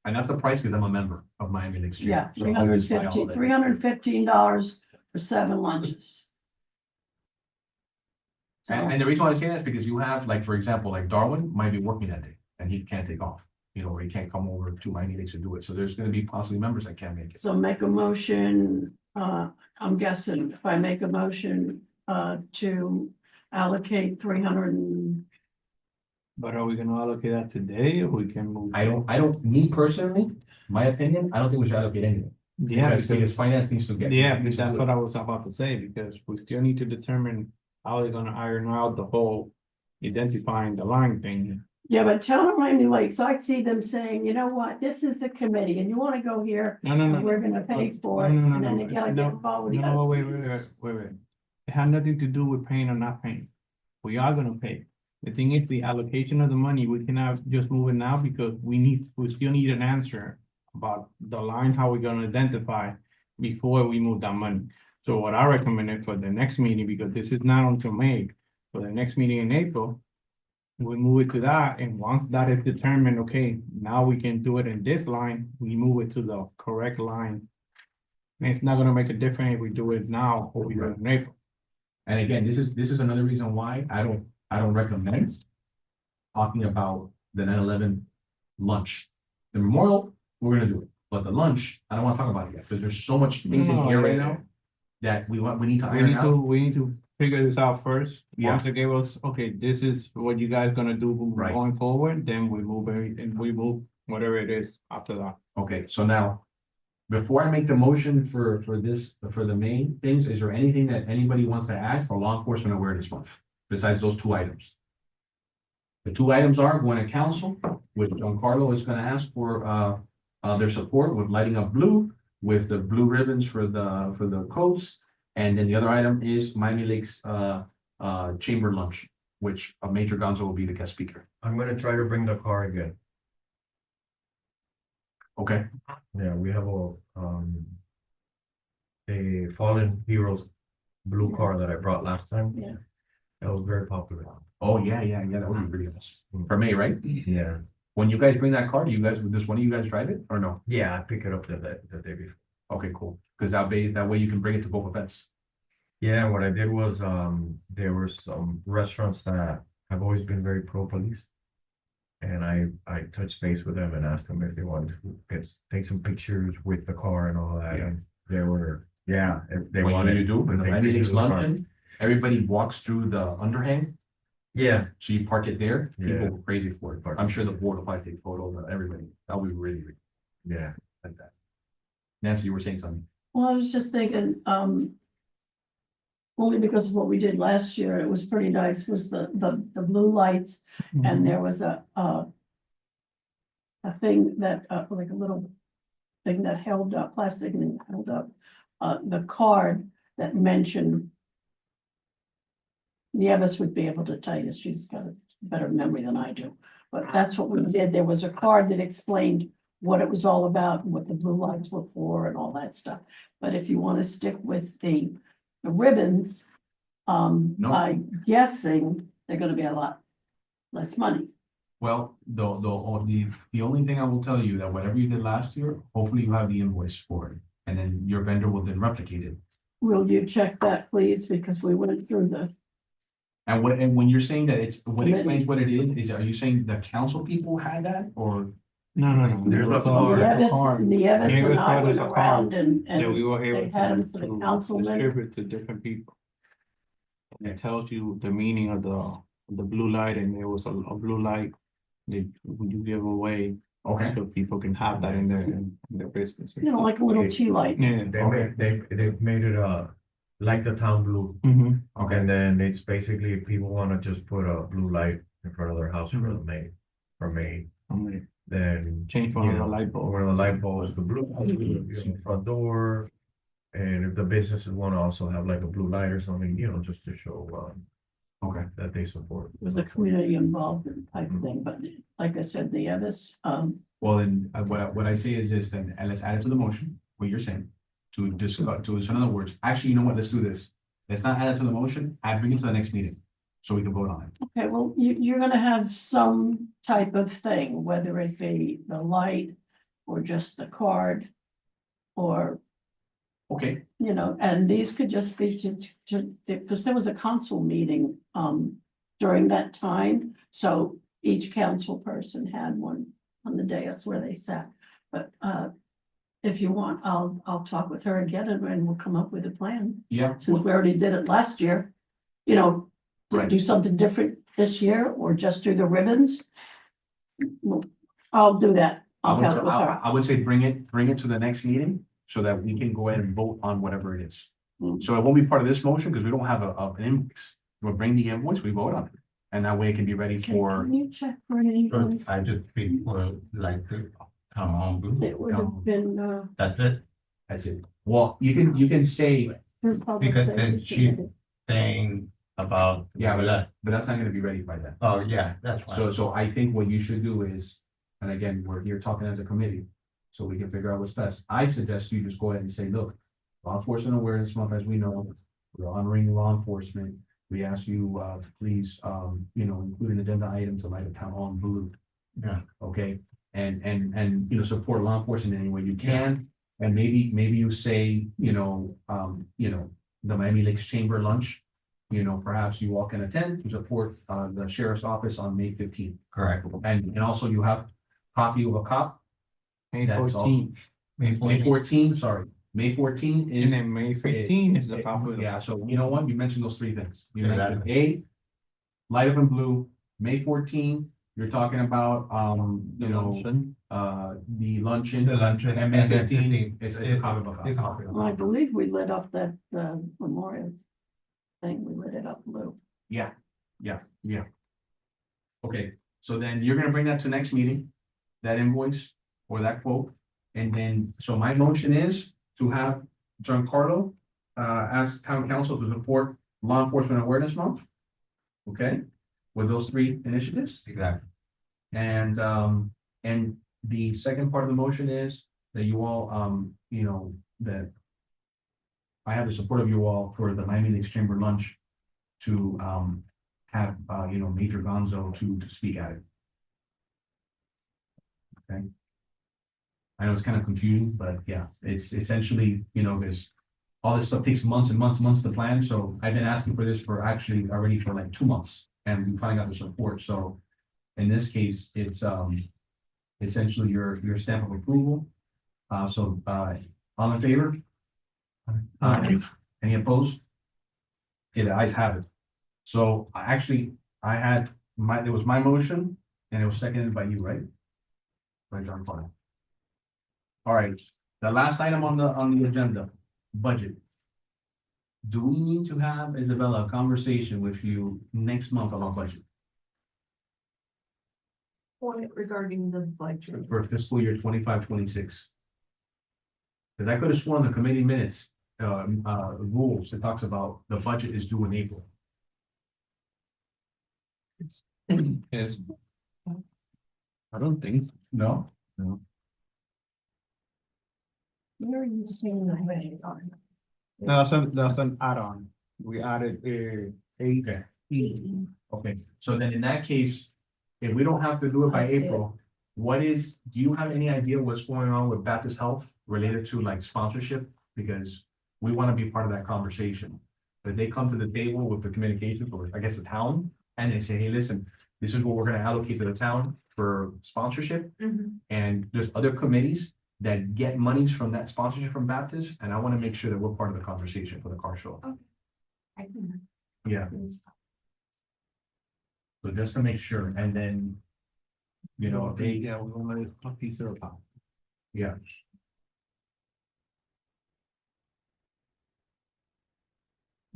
And that's the price because I'm a member of Miami Lakes. Chamber. Yeah, So I always buy all of it. $315 for 7 lunches. So, And the reason why I say that is because you have, like, for example, like Darwin might be working that day and he can't take off. You know, or he can't come over to Miami Lakes to do it. So there's gonna be possibly members that can't make it. so make a motion, I'm guessing if I make a motion, to allocate 300 and, But are we gonna allocate that today or we can move? Me personally, my opinion, I don't think we should allocate anything. Yeah, Because finance needs to get. yeah, because that's what I was about to say, because we still need to determine how they're gonna iron out the whole identifying the line thing. yeah, but tell them Miami Lakes, I see them saying, you know what, this is the committee and you wanna go here, No, no, and no. we're gonna pay for it, No, no, and then no, they gotta no, get involved with the No, other. wait. committees. It had nothing to do with paying or not paying. We are gonna pay. The thing is, the allocation of the money, we cannot just move it now because we still need an answer about the line, how we're gonna identify before we move that money. So what I recommended for the next meeting, because this is not until May, for the next meeting in April, we move it to that, and once that is determined, okay, now we can do it in this line, we move it to the correct line. And it's not gonna make a difference if we do it now or we do it in April. And again, this is another reason why I don't recommend talking about the 9/11 lunch. The memorial, we're gonna do it, but the lunch, I don't wanna talk about it yet, because there's so much things in No, here right yeah. now that we need to We iron need to, out. we need to figure this out first. Yeah. Once they give us, okay, this is what you guys gonna do Right. going forward, then we move everything, we move whatever it is after that. Okay, so now, before I make the motion for the main things, is there anything that anybody wants to add for Law Enforcement Awareness Month, besides those 2 items? The 2 items are going to council, which Giancarlo is gonna ask for, their support with lighting up blue, with the blue ribbons for the coats. And then the other item is Miami Lakes, chamber lunch, which Major Gonzo will be the guest speaker. I'm gonna try to bring the car again. Okay, Yeah, we have a Fallen Heroes blue car that I brought last time. Yeah. That was very popular. oh, yeah, that would be really nice. For May, right? Yeah, When you guys bring that car, does one of you guys drive it or no? yeah, I pick it up the day before. Okay, cool. Because that way you can bring it to both events. Yeah, what I did was, there were some restaurants that have always been very pro-police. And I touched base with them and asked them if they wanted to take some pictures with the car and all that, Yeah. and they were, yeah, if they What wanted. you do, if when the they Miami could Lakes use the car. luncheon, everybody walks through the underhang, Yeah, so you park it there, people Yeah. go crazy for it. I'm sure the board will probably take photos of everybody. That would be really, really yeah, like that. Nancy, you were saying something. Well, I was just thinking, only because of what we did last year, it was pretty nice, was the blue lights, and there was a thing that, like a little thing that held up, plastic and held up, the card that mentioned. Nieves would be able to tell you, she's got a better memory than I do, but that's what we did. There was a card that explained what it was all about, and what the blue lights were for and all that stuff. But if you want to stick with the ribbons, No. I'm guessing they're gonna be a lot less money. Well, the only thing I will tell you that whatever you did last year, hopefully you have the invoice for it. And then your vendor will then replicate it. Will you check that, please? Because we went through the, And when you're saying that what Ready. explains what it is, are you saying the council people had that or? No. There's a It was card. a Nieves, Nieves Yeah, and I card is went a around card. and, That we were they able had them for the to councilmen. distribute to different people. And it tells you the meaning of the blue light, and there was a blue light that you give away, Okay, so people can have that in their businesses. You know, like a little tea light. Yeah. they've made it, like the town blue. Mhm. okay. And then it's basically, if people wanna just put a blue light in front of their house for the May, I'm gonna then. change one you of the know, light bulbs. One of the light bulbs, the blue, on the front door. And if the businesses wanna also have like a blue light or something, you know, just to show, Okay, that they support. It was a community involvement type thing, but like I said, the others, Well, then, what I say is this, then, and let's add it to the motion, what you're saying. To discuss, in other words, actually, you know what, let's do this. Let's not add it to the motion, bring it to the next meeting, so we can vote on it. okay, well, you're gonna have some type of thing, whether it be the light or just the card. Or, Okay, you know, and these could just be because there was a council meeting, during that time. So each council person had one on the day, that's where they sat. But, if you want, I'll talk with her again and we'll come up with a plan. yeah, Since we already did it last year, you know, to Right. do something different this year or just do the ribbons. Well, I'll do that. I'll help with her. I would say bring it to the next meeting, so that we can go ahead and vote on whatever it is. Mm. So it won't be part of this motion, because we don't have an invoice. We'll bring the invoice, we vote on it, and that way it can be ready for, Can you check for any? But I just speak for like the town hall group. It would have been, That's it, that's it. Well, you can say, through public because then safety chief committee. saying about. yeah, but that's not gonna be ready by then. Oh, yeah, that's fine. So I think what you should do is, and again, we're here talking as a committee, so we can figure out what's best. I suggest you just go ahead and say, look, Law Enforcement Awareness Month, as we know, we're honoring law enforcement. We ask you, to please, include an agenda item to light a town hall in blue. Yeah. Okay, and, support law enforcement any way you can. And maybe you say, the Miami Lakes Chamber lunch, perhaps you all can attend to support, the sheriff's office on May 15th. Correct. And also you have coffee with a cop, May That's all. 14th, May 14, sorry, May 14 and is. then May 15 is the coffee with the- Yeah, so you know what, you mentioned those three things. You Yeah, mentioned A, light up in blue, May 14, you're talking about, luncheon. the luncheon. The luncheon. And May 15 is a coffee with a The cop. coffee. Well, I believe we lit up that, memorial thing, we lit it up blue. Yeah. Okay, so then you're gonna bring that to next meeting, that invoice or that quote. And then, so my motion is to have Giancarlo ask town council to support Law Enforcement Awareness Month. Okay, with those three initiatives. Exactly. And the second part of the motion is that you all, that I have the support of you all for the Miami Lakes Chamber lunch to, have, Major Gonzo to speak at it. Okay. I know it's kind of confusing, but yeah, it's essentially, there's all this stuff takes months and months and months to plan, so I've been asking for this for actually already for like 2 months, and we finally got the support, so in this case, it's, essentially your stamp of approval. All in favor? Any opposed? Okay, the ayes have it. So it was my motion, and it was seconded by you, right? By John Clark. All right, the last item on the agenda, budget. Do we need to have, Isabella, a conversation with you next month about budget Point regarding the budget. for fiscal year 25-26? Because I could have sworn the committee minutes, rules, it talks about the budget is due in April. Yes. I don't think so. No? Where are you seeing the way on? That's an add-on. We added eight. Okay. Okay, so then in that case, if we don't have to do it by I see it. April, do you have any idea what's going on with Baptist Health related to like sponsorship? Because we want to be part of that conversation. Because they come to the table with the communication, or I guess the town, and they say, hey, listen, this is what we're gonna allocate to the town for sponsorship. Mhm. And there's other committees that get monies from that sponsorship from Baptist, and I want to make sure that we're part of the conversation for the car show. I can. Yeah, so just to make sure, and then, if they, Yeah, we want to piece it apart. yeah.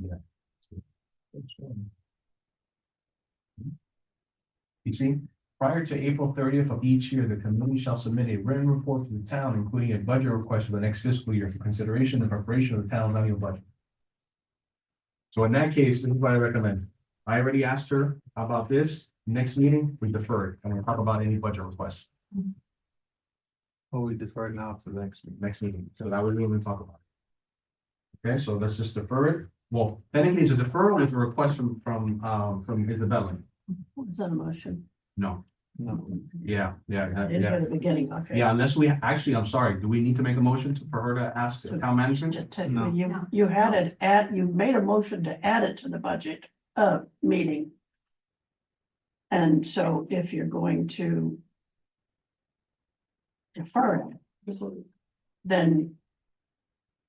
Yeah. You see, prior to April 30th of each year, the committee shall submit a written report to the town, including a budget request for the next fiscal year for consideration and preparation of the town's annual budget. So in that case, this is what I recommend. I already asked her about this. Next meeting, we defer it and we'll talk about any budget requests Oh, we defer now to the next week. next meeting, so that we will even talk about it. Okay, so let's just defer it. Well, technically it's a deferral, it's a request from Isabella. Was that a motion? No, No, yeah, I didn't hear the beginning, okay. Yeah, unless we, actually, I'm sorry, do we need to make a motion for her to ask the town management? No. You had it you made a motion to add it to the budget, meeting. And so if you're going to defer it, then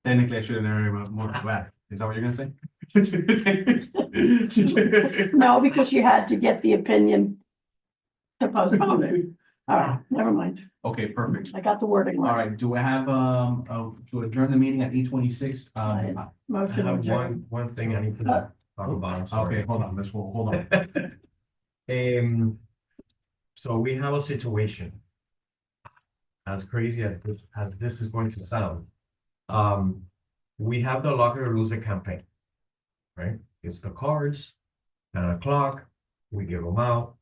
Technically, I should have narrated more than that. Is that what you're gonna say? no, because you had to get the opinion to postpone it. All right, never mind. Okay, perfect. I got the wording All right. right, do I have, to adjourn the meeting at 8:26? I Motion have adjourned. one thing I need to Uh, talk about, I'm sorry. Okay, hold on, hold on. So we have a situation. As crazy as this is going to sound. We have the Lock It or Lose It campaign. Right? It's the cards, 9 o'clock, we give them out.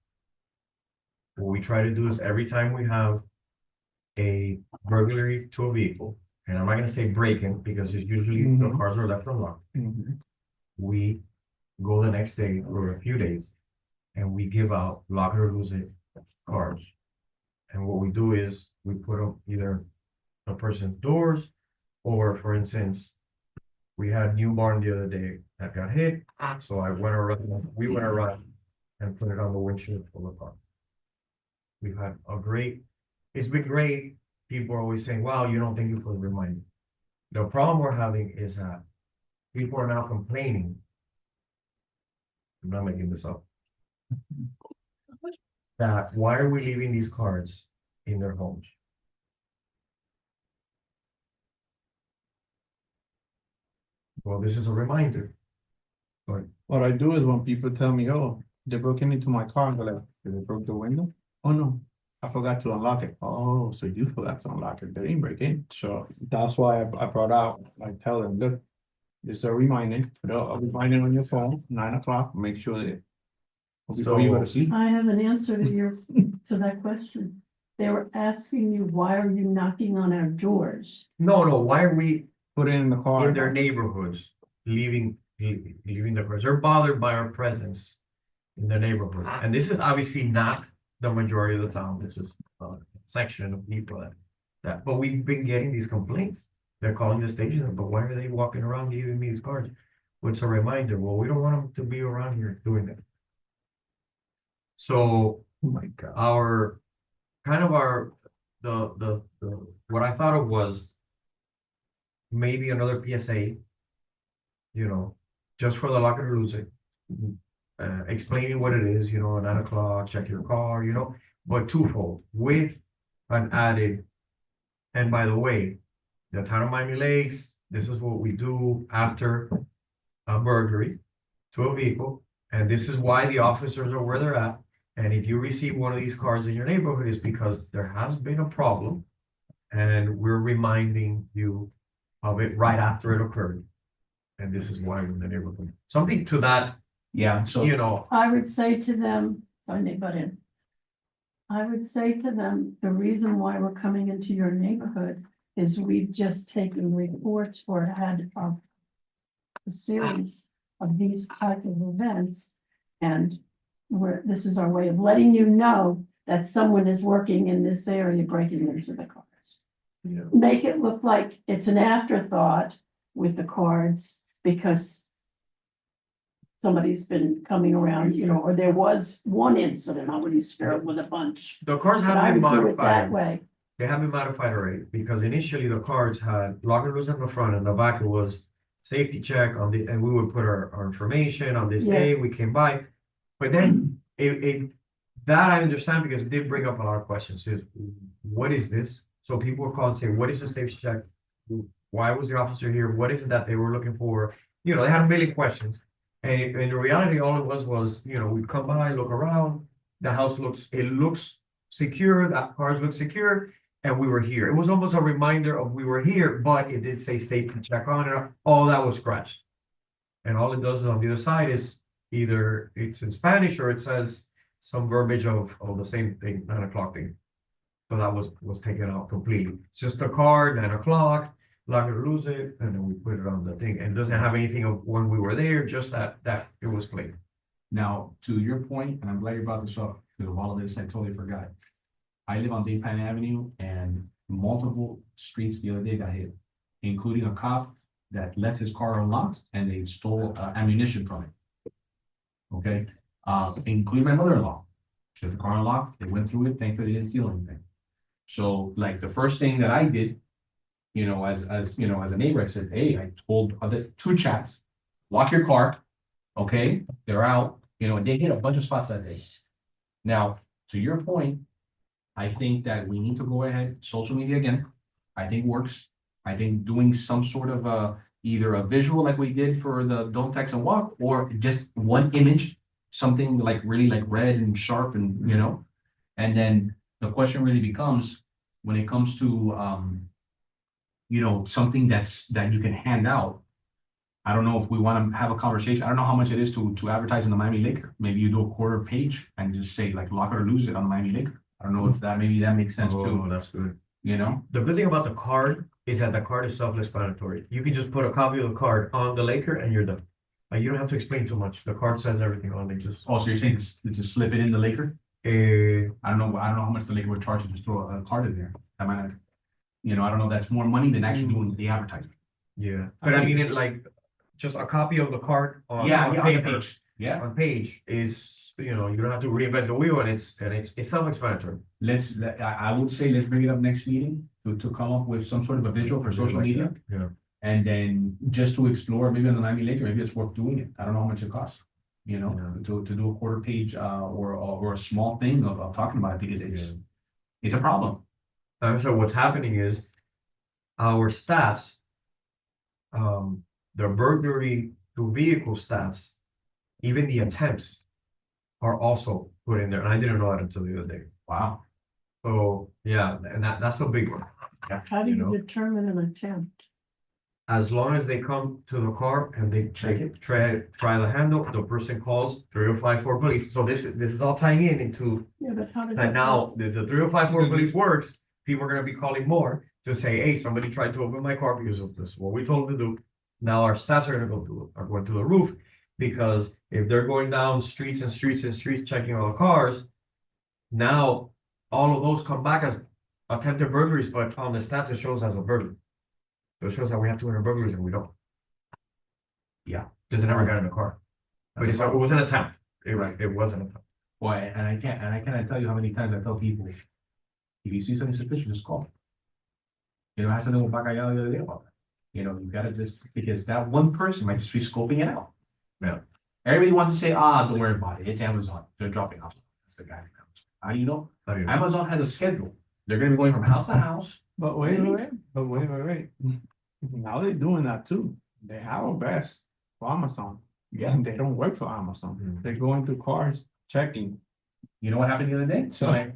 What we try to do is every time we have a burglary to a vehicle, and I'm not gonna say break-in because it's usually the Mhm. cars are left unlocked. We go the next day or a few days and we give out Lock It or Lose It cards. And what we do is we put them either a person's doors or, for instance, we had New Barn the other day that got hit. So we went around and put it on the windshield of the car. We've had it's been great. People are always saying, wow, you don't thank you for the reminder. The problem we're having is that people are now complaining. I'm not making this up. That why are we leaving these cards in their homes? Well, this is a reminder. what I do is when people tell me, oh, they broke into my car, they're like, did they broke the window? Oh, no, I forgot to unlock it. Oh, so you forgot to unlock it, they didn't break in, so that's why I brought out, I tell them, look. Just a reminder, put a reminder on your phone, 9 o'clock, make sure that. Before you go to sleep. I have an answer to that question. They were asking you, why are you knocking on our doors? No, why are we Put it in the car. in their neighborhoods leaving the cards? They're bothered by our presence in the neighborhood. And this is obviously not the majority of the town. This is a section of people that, but we've been getting these complaints. They're calling the station, but why are they walking around giving me these cards? What's a reminder? Well, we don't want them to be around here doing that. So Oh my God. what I thought of was maybe another PSA, just for the Lock It or Lose It. Explaining what it is, 9 o'clock, check your car, but twofold with an added. And by the way, the town of Miami Lakes, this is what we do after a burglary to a vehicle. And this is why the officers are where they're at. And if you receive one of these cards in your neighborhood, it's because there has been a problem. And we're reminding you of it right after it occurred. And this is why we're in the neighborhood. Something to that, Yeah, so, I would say to them, if I may butt in. I would say to them, the reason why we're coming into your neighborhood is we've just taken reports or had a series of these type of events. And this is our way of letting you know that someone is working in this area, breaking into the cars. Make it look like it's an afterthought with the cards because somebody's been coming around, or there was one incident, nobody's spared with a bunch. the cards But I have been would do it that modified. way. They have been modified already, because initially the cards had Lock It or Lose It in the front, and the back it was safety check and we would put our information on this day, we came by. But then that I understand because it did bring up a lot of questions, is what is this? So people would call and say, what is the safety check? Why was the officer here? What is it that they were looking for? They had a million questions. And in reality, all it was, we'd come by, look around, the house looks secure, the cars look secure, and we were here. It was almost a reminder of we were here, but it did say safety check on it, all that was scratched. And all it does is on the other side is either it's in Spanish or it says some verbiage of the same thing, 9 o'clock thing. So that was taken out completely. It's just a card, 9 o'clock, lock it or lose it, and then we put it on the thing. And it doesn't have anything of when we were there, just that it was played. Now, to your point, and I'm glad you brought this up, because of all of this, I totally forgot. I live on Daypan Avenue and multiple streets the other day got hit, including a cop that left his car unlocked and they stole ammunition from it. Okay, including my mother-in-law. She had the car unlocked, they went through it, thankfully they didn't steal anything. So like the first thing that I did, you know, as you know, as a neighbor, I said, hey, I told other two chats, lock your car. Okay, they're out, you know, and they hit a bunch of spots that day. Now, to your point, I think that we need to go ahead, social media again, I think works. I think doing some sort of either a visual like we did for the don't text and walk, or just one image, something like really like red and sharp and, you know. And then the question really becomes, when it comes to, you know, something that you can hand out. I don't know if we want to have a conversation. I don't know how much it is to advertise in the Miami Laker. Maybe you do a quarter page and just say like lock it or lose it on the Miami Laker. I don't know if maybe that makes sense Oh, too, that's good. you know? The good thing about the card is that the card is self-explanatory. You can just put a copy of the card on the Laker and you're done. You don't have to explain too much. The card says everything on it, just. Oh, so you're saying to just slip it in the Laker? I don't know how much the Laker would charge to just throw a card in there. That might not, you know, I don't know, that's more money than actually doing the advertisement. Yeah, but I mean, it like, just a copy of the card on Yeah, on yeah, on the paper, page, yeah. on page is, you know, you don't have to reinvent the wheel, and it's self-explanatory. I would say let's bring it up next meeting to come up with some sort of a visual for social media. Yeah. And then just to explore, maybe on the Miami Laker, maybe it's worth doing it. I don't know how much it costs. You know, Yeah. to do a quarter page or a small thing of talking about it, because it's a problem. So what's happening is our stats, the burglary to vehicle stats, even the attempts are also put in there, and I didn't know that until the other day. Wow. So, yeah, and that's a big one. How do You you know? determine an attempt? As long as they come to the car and they Check it. try the handle, the person calls 3054 police. So this is all tying into Yeah, but how does that that? now, the 3054 police works, people are gonna be calling more to say, hey, somebody tried to open my car because of this, what we told them to do. Now our stats are going to the roof, because if they're going down streets and streets and streets checking all the cars, now all of those come back as attempted burglaries, but on the stats, it shows as a burglary. So it shows that we have 200 burglaries and we don't. Yeah. Because they never got in the car. But it was an attempt. Right. It wasn't an attempt. Boy, and I cannot tell you how many times I tell people, if you see something suspicious, just call. You know, I had something with Bacallao the other day about that. You know, you gotta just, because that one person might just be scoping it out. Yeah. Everybody wants to say, don't worry about it, it's Amazon, they're dropping off. That's the guy. How do you know? How do you know? Amazon has a schedule. They're gonna be going from house to house. But wait. Now they're doing that too. They have a vest for Amazon. Yeah, they don't work for Amazon. Mhm. They're going through cars, checking. You know what happened the other day? So- And-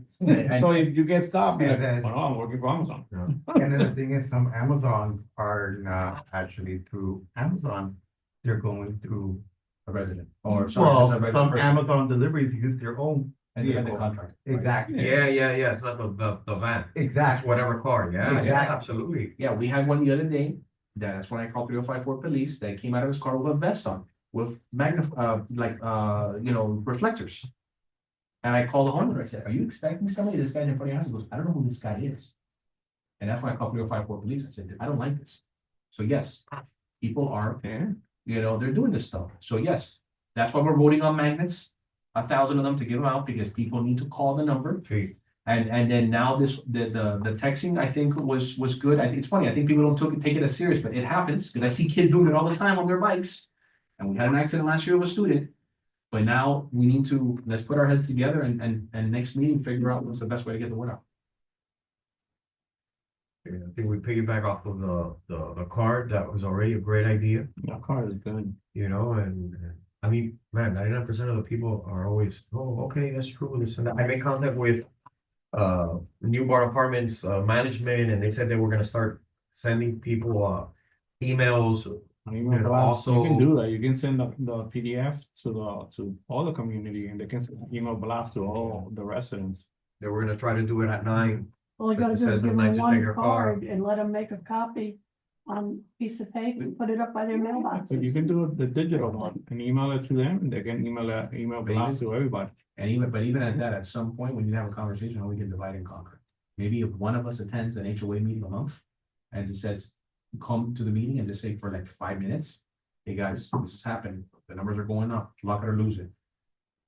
So if you get stopped, you're like, And then- "Oh, I'm working for Amazon." And the thing is, some Amazon are not actually through Amazon. They're going through, A resident, or sorry, well, it's a resident some person, Amazon deliveries use their own independent vehicle. contract. right? Exactly, Yeah, it's not the van. It's exactly. whatever car, yeah, Exactly. absolutely. Yeah, we had one the other day, that's when I called 3054 police, that came out of his car with a vest on, with reflectors. And I called the homeowner, I said, are you expecting somebody, this guy's in front of your house, he goes, I don't know who this guy is. And that's when I called 3054 police, I said, I don't like this. So yes, people are, Yeah, they're doing this stuff, so yes, that's why we're voting on magnets. 1,000 of them to give them out, because people need to call the number. Fee. And then now the texting, I think was good. I think it's funny. I think people don't take it as serious, but it happens, because I see kids doing it all the time on their bikes. And we had an accident last year with a student. But now we need to, let's put our heads together and next meeting, figure out what's the best way to get the word out. Yeah, I think we piggyback off of the card, that was already a great idea, your car is good. and I mean, man, 99% of the people are always, oh, okay, that's true, this and that. I made contact with New Bar Apartments management, and they said they were gonna start sending people emails An email And blast, you can also- do that, you can send the PDF to all the community and they can send an email blast to all the residents. They were gonna try to do it at 9. All you gotta It do is says give no night them to one take your car. card and let them make a copy on a piece of paper and put it up by their mailbox. But you can do the digital one and email it to them, and they can email blast to everybody. And even at that, at some point, when you have a conversation, we can divide and conquer. Maybe if one of us attends an HOA meeting a month and just says, come to the meeting and just say for like 5 minutes, hey guys, this has happened, the numbers are going up, lock it or lose it.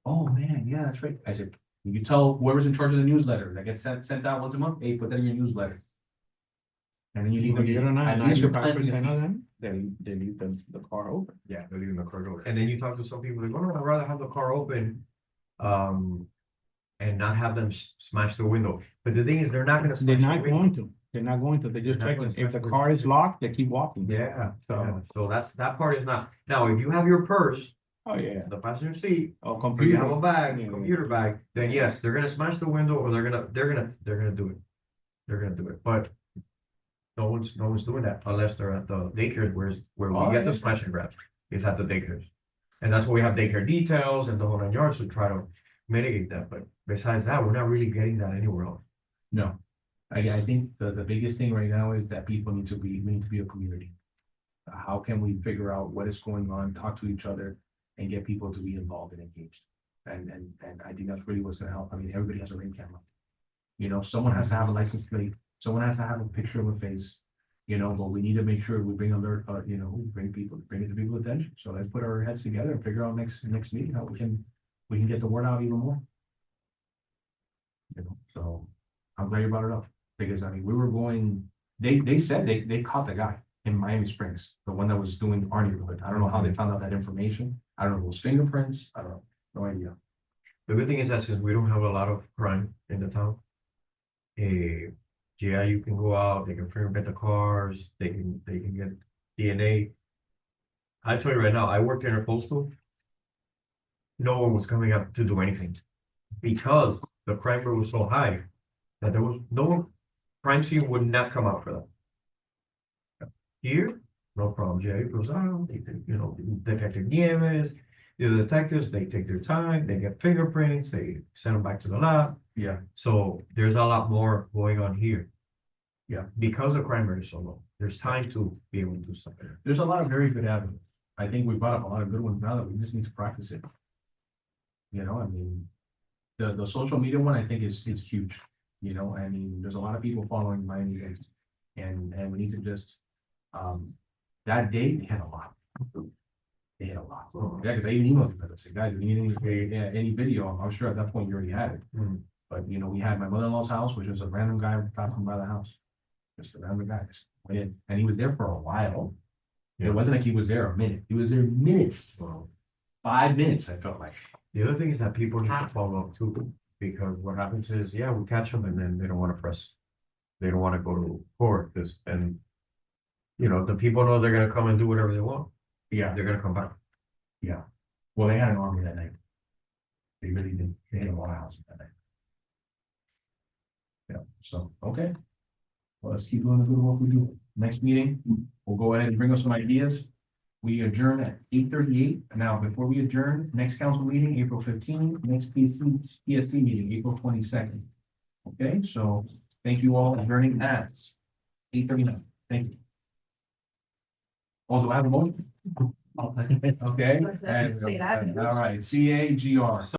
Oh, man, yeah, that's right. I said, you tell whoever's in charge of the newsletter that gets sent out once a month, hey, put that in your newsletter. And then you leave. Believe it or not, at least you're 95% planting. of them, they leave the car open. Yeah, they're leaving the car open. And then you talk to some people, like, oh, no, I'd rather have the car open. And not have them smash the window. But the thing is, they're not gonna. They're smash the not window. going to, they're not going to, they just They're not checking, gonna if the smash the car is window. locked, they keep walking. Yeah, So, so that part is not, now, if you have your purse, oh yeah, the passenger seat, or or you have computer, a bag, Yeah. computer bag, then yes, they're gonna smash the window or they're gonna do it. They're gonna do it, but. No one's doing that unless they're at the daycare where Oh, we get the yeah. smash and grab, is at the daycares. And that's why we have daycare details and the whole 9 yards to try to mitigate that, but besides that, we're not really getting that anywhere else. No, I think the biggest thing right now is that people need to be, we need to be a community. How can we figure out what is going on, talk to each other and get people to be involved and engaged? And I think that's really what's gonna help. I mean, everybody has a ring camera. You know, someone has to have a license plate, someone has to have a picture of a face. You know, but we need to make sure we bring alert, bring it to people's attention. So let's put our heads together and figure out next meeting how we can get the word out even more. You know, so I'm glad you brought it up, because I mean, we were going, they said they caught the guy in Miami Springs, the one that was doing our neighborhood. I don't know how they found out that information. I don't know if it was fingerprints. I don't know. No idea. The good thing is that since we don't have a lot of crime in the town. Yeah, you can go out, they can fingerprint the cars, they can get DNA. I tell you right now, I worked interpostal. No one was coming up to do anything. Because the crime rate was so high. That there was no one, crime scene would not come out for them. Here, no problem, GIU goes out, they, Detective Nieves, the detectives, they take their time, they get fingerprints, they send them back to the lab. Yeah. So there's a lot more going on here. Yeah. Because the crime rate is so low, there's time to be able to do something. There's a lot of very good avenues. I think we brought up a lot of good ones now that we just need to practice it. You know, I mean, the social media one, I think is huge. You know, I mean, there's a lot of people following Miami Dade. And we need to just, that day, they had a lot. They had a lot. Yeah, because they emailed me, I said, guys, if you need any video, I'm sure at that point you already had it. Hmm. But, you know, we had my mother-in-law's house, which was a random guy passing by the house. Just a random guy, just went in, and he was there for a while. It wasn't like he was there a minute, he was there minutes, Well, 5 minutes, I felt like. the other thing is that people need to follow up too, because what happens is, yeah, we catch them and then they don't wanna press. They don't wanna go to court, and. The people know they're gonna come and do whatever they want, Yeah, they're gonna come back. well, they had an army that night. They really did, they had a lot of houses that night. Yeah, so, okay. Well, let's keep doing the good work we do. Next meeting, we'll go ahead and bring us some ideas. We adjourn at 8:38. Now, before we adjourn, next council meeting, April 15th, next PSC meeting, April 22nd. Okay, so thank you all adjourning at 8:39. Thank you. Oh, do I have a motion? Okay. Say that. All right, CAGR.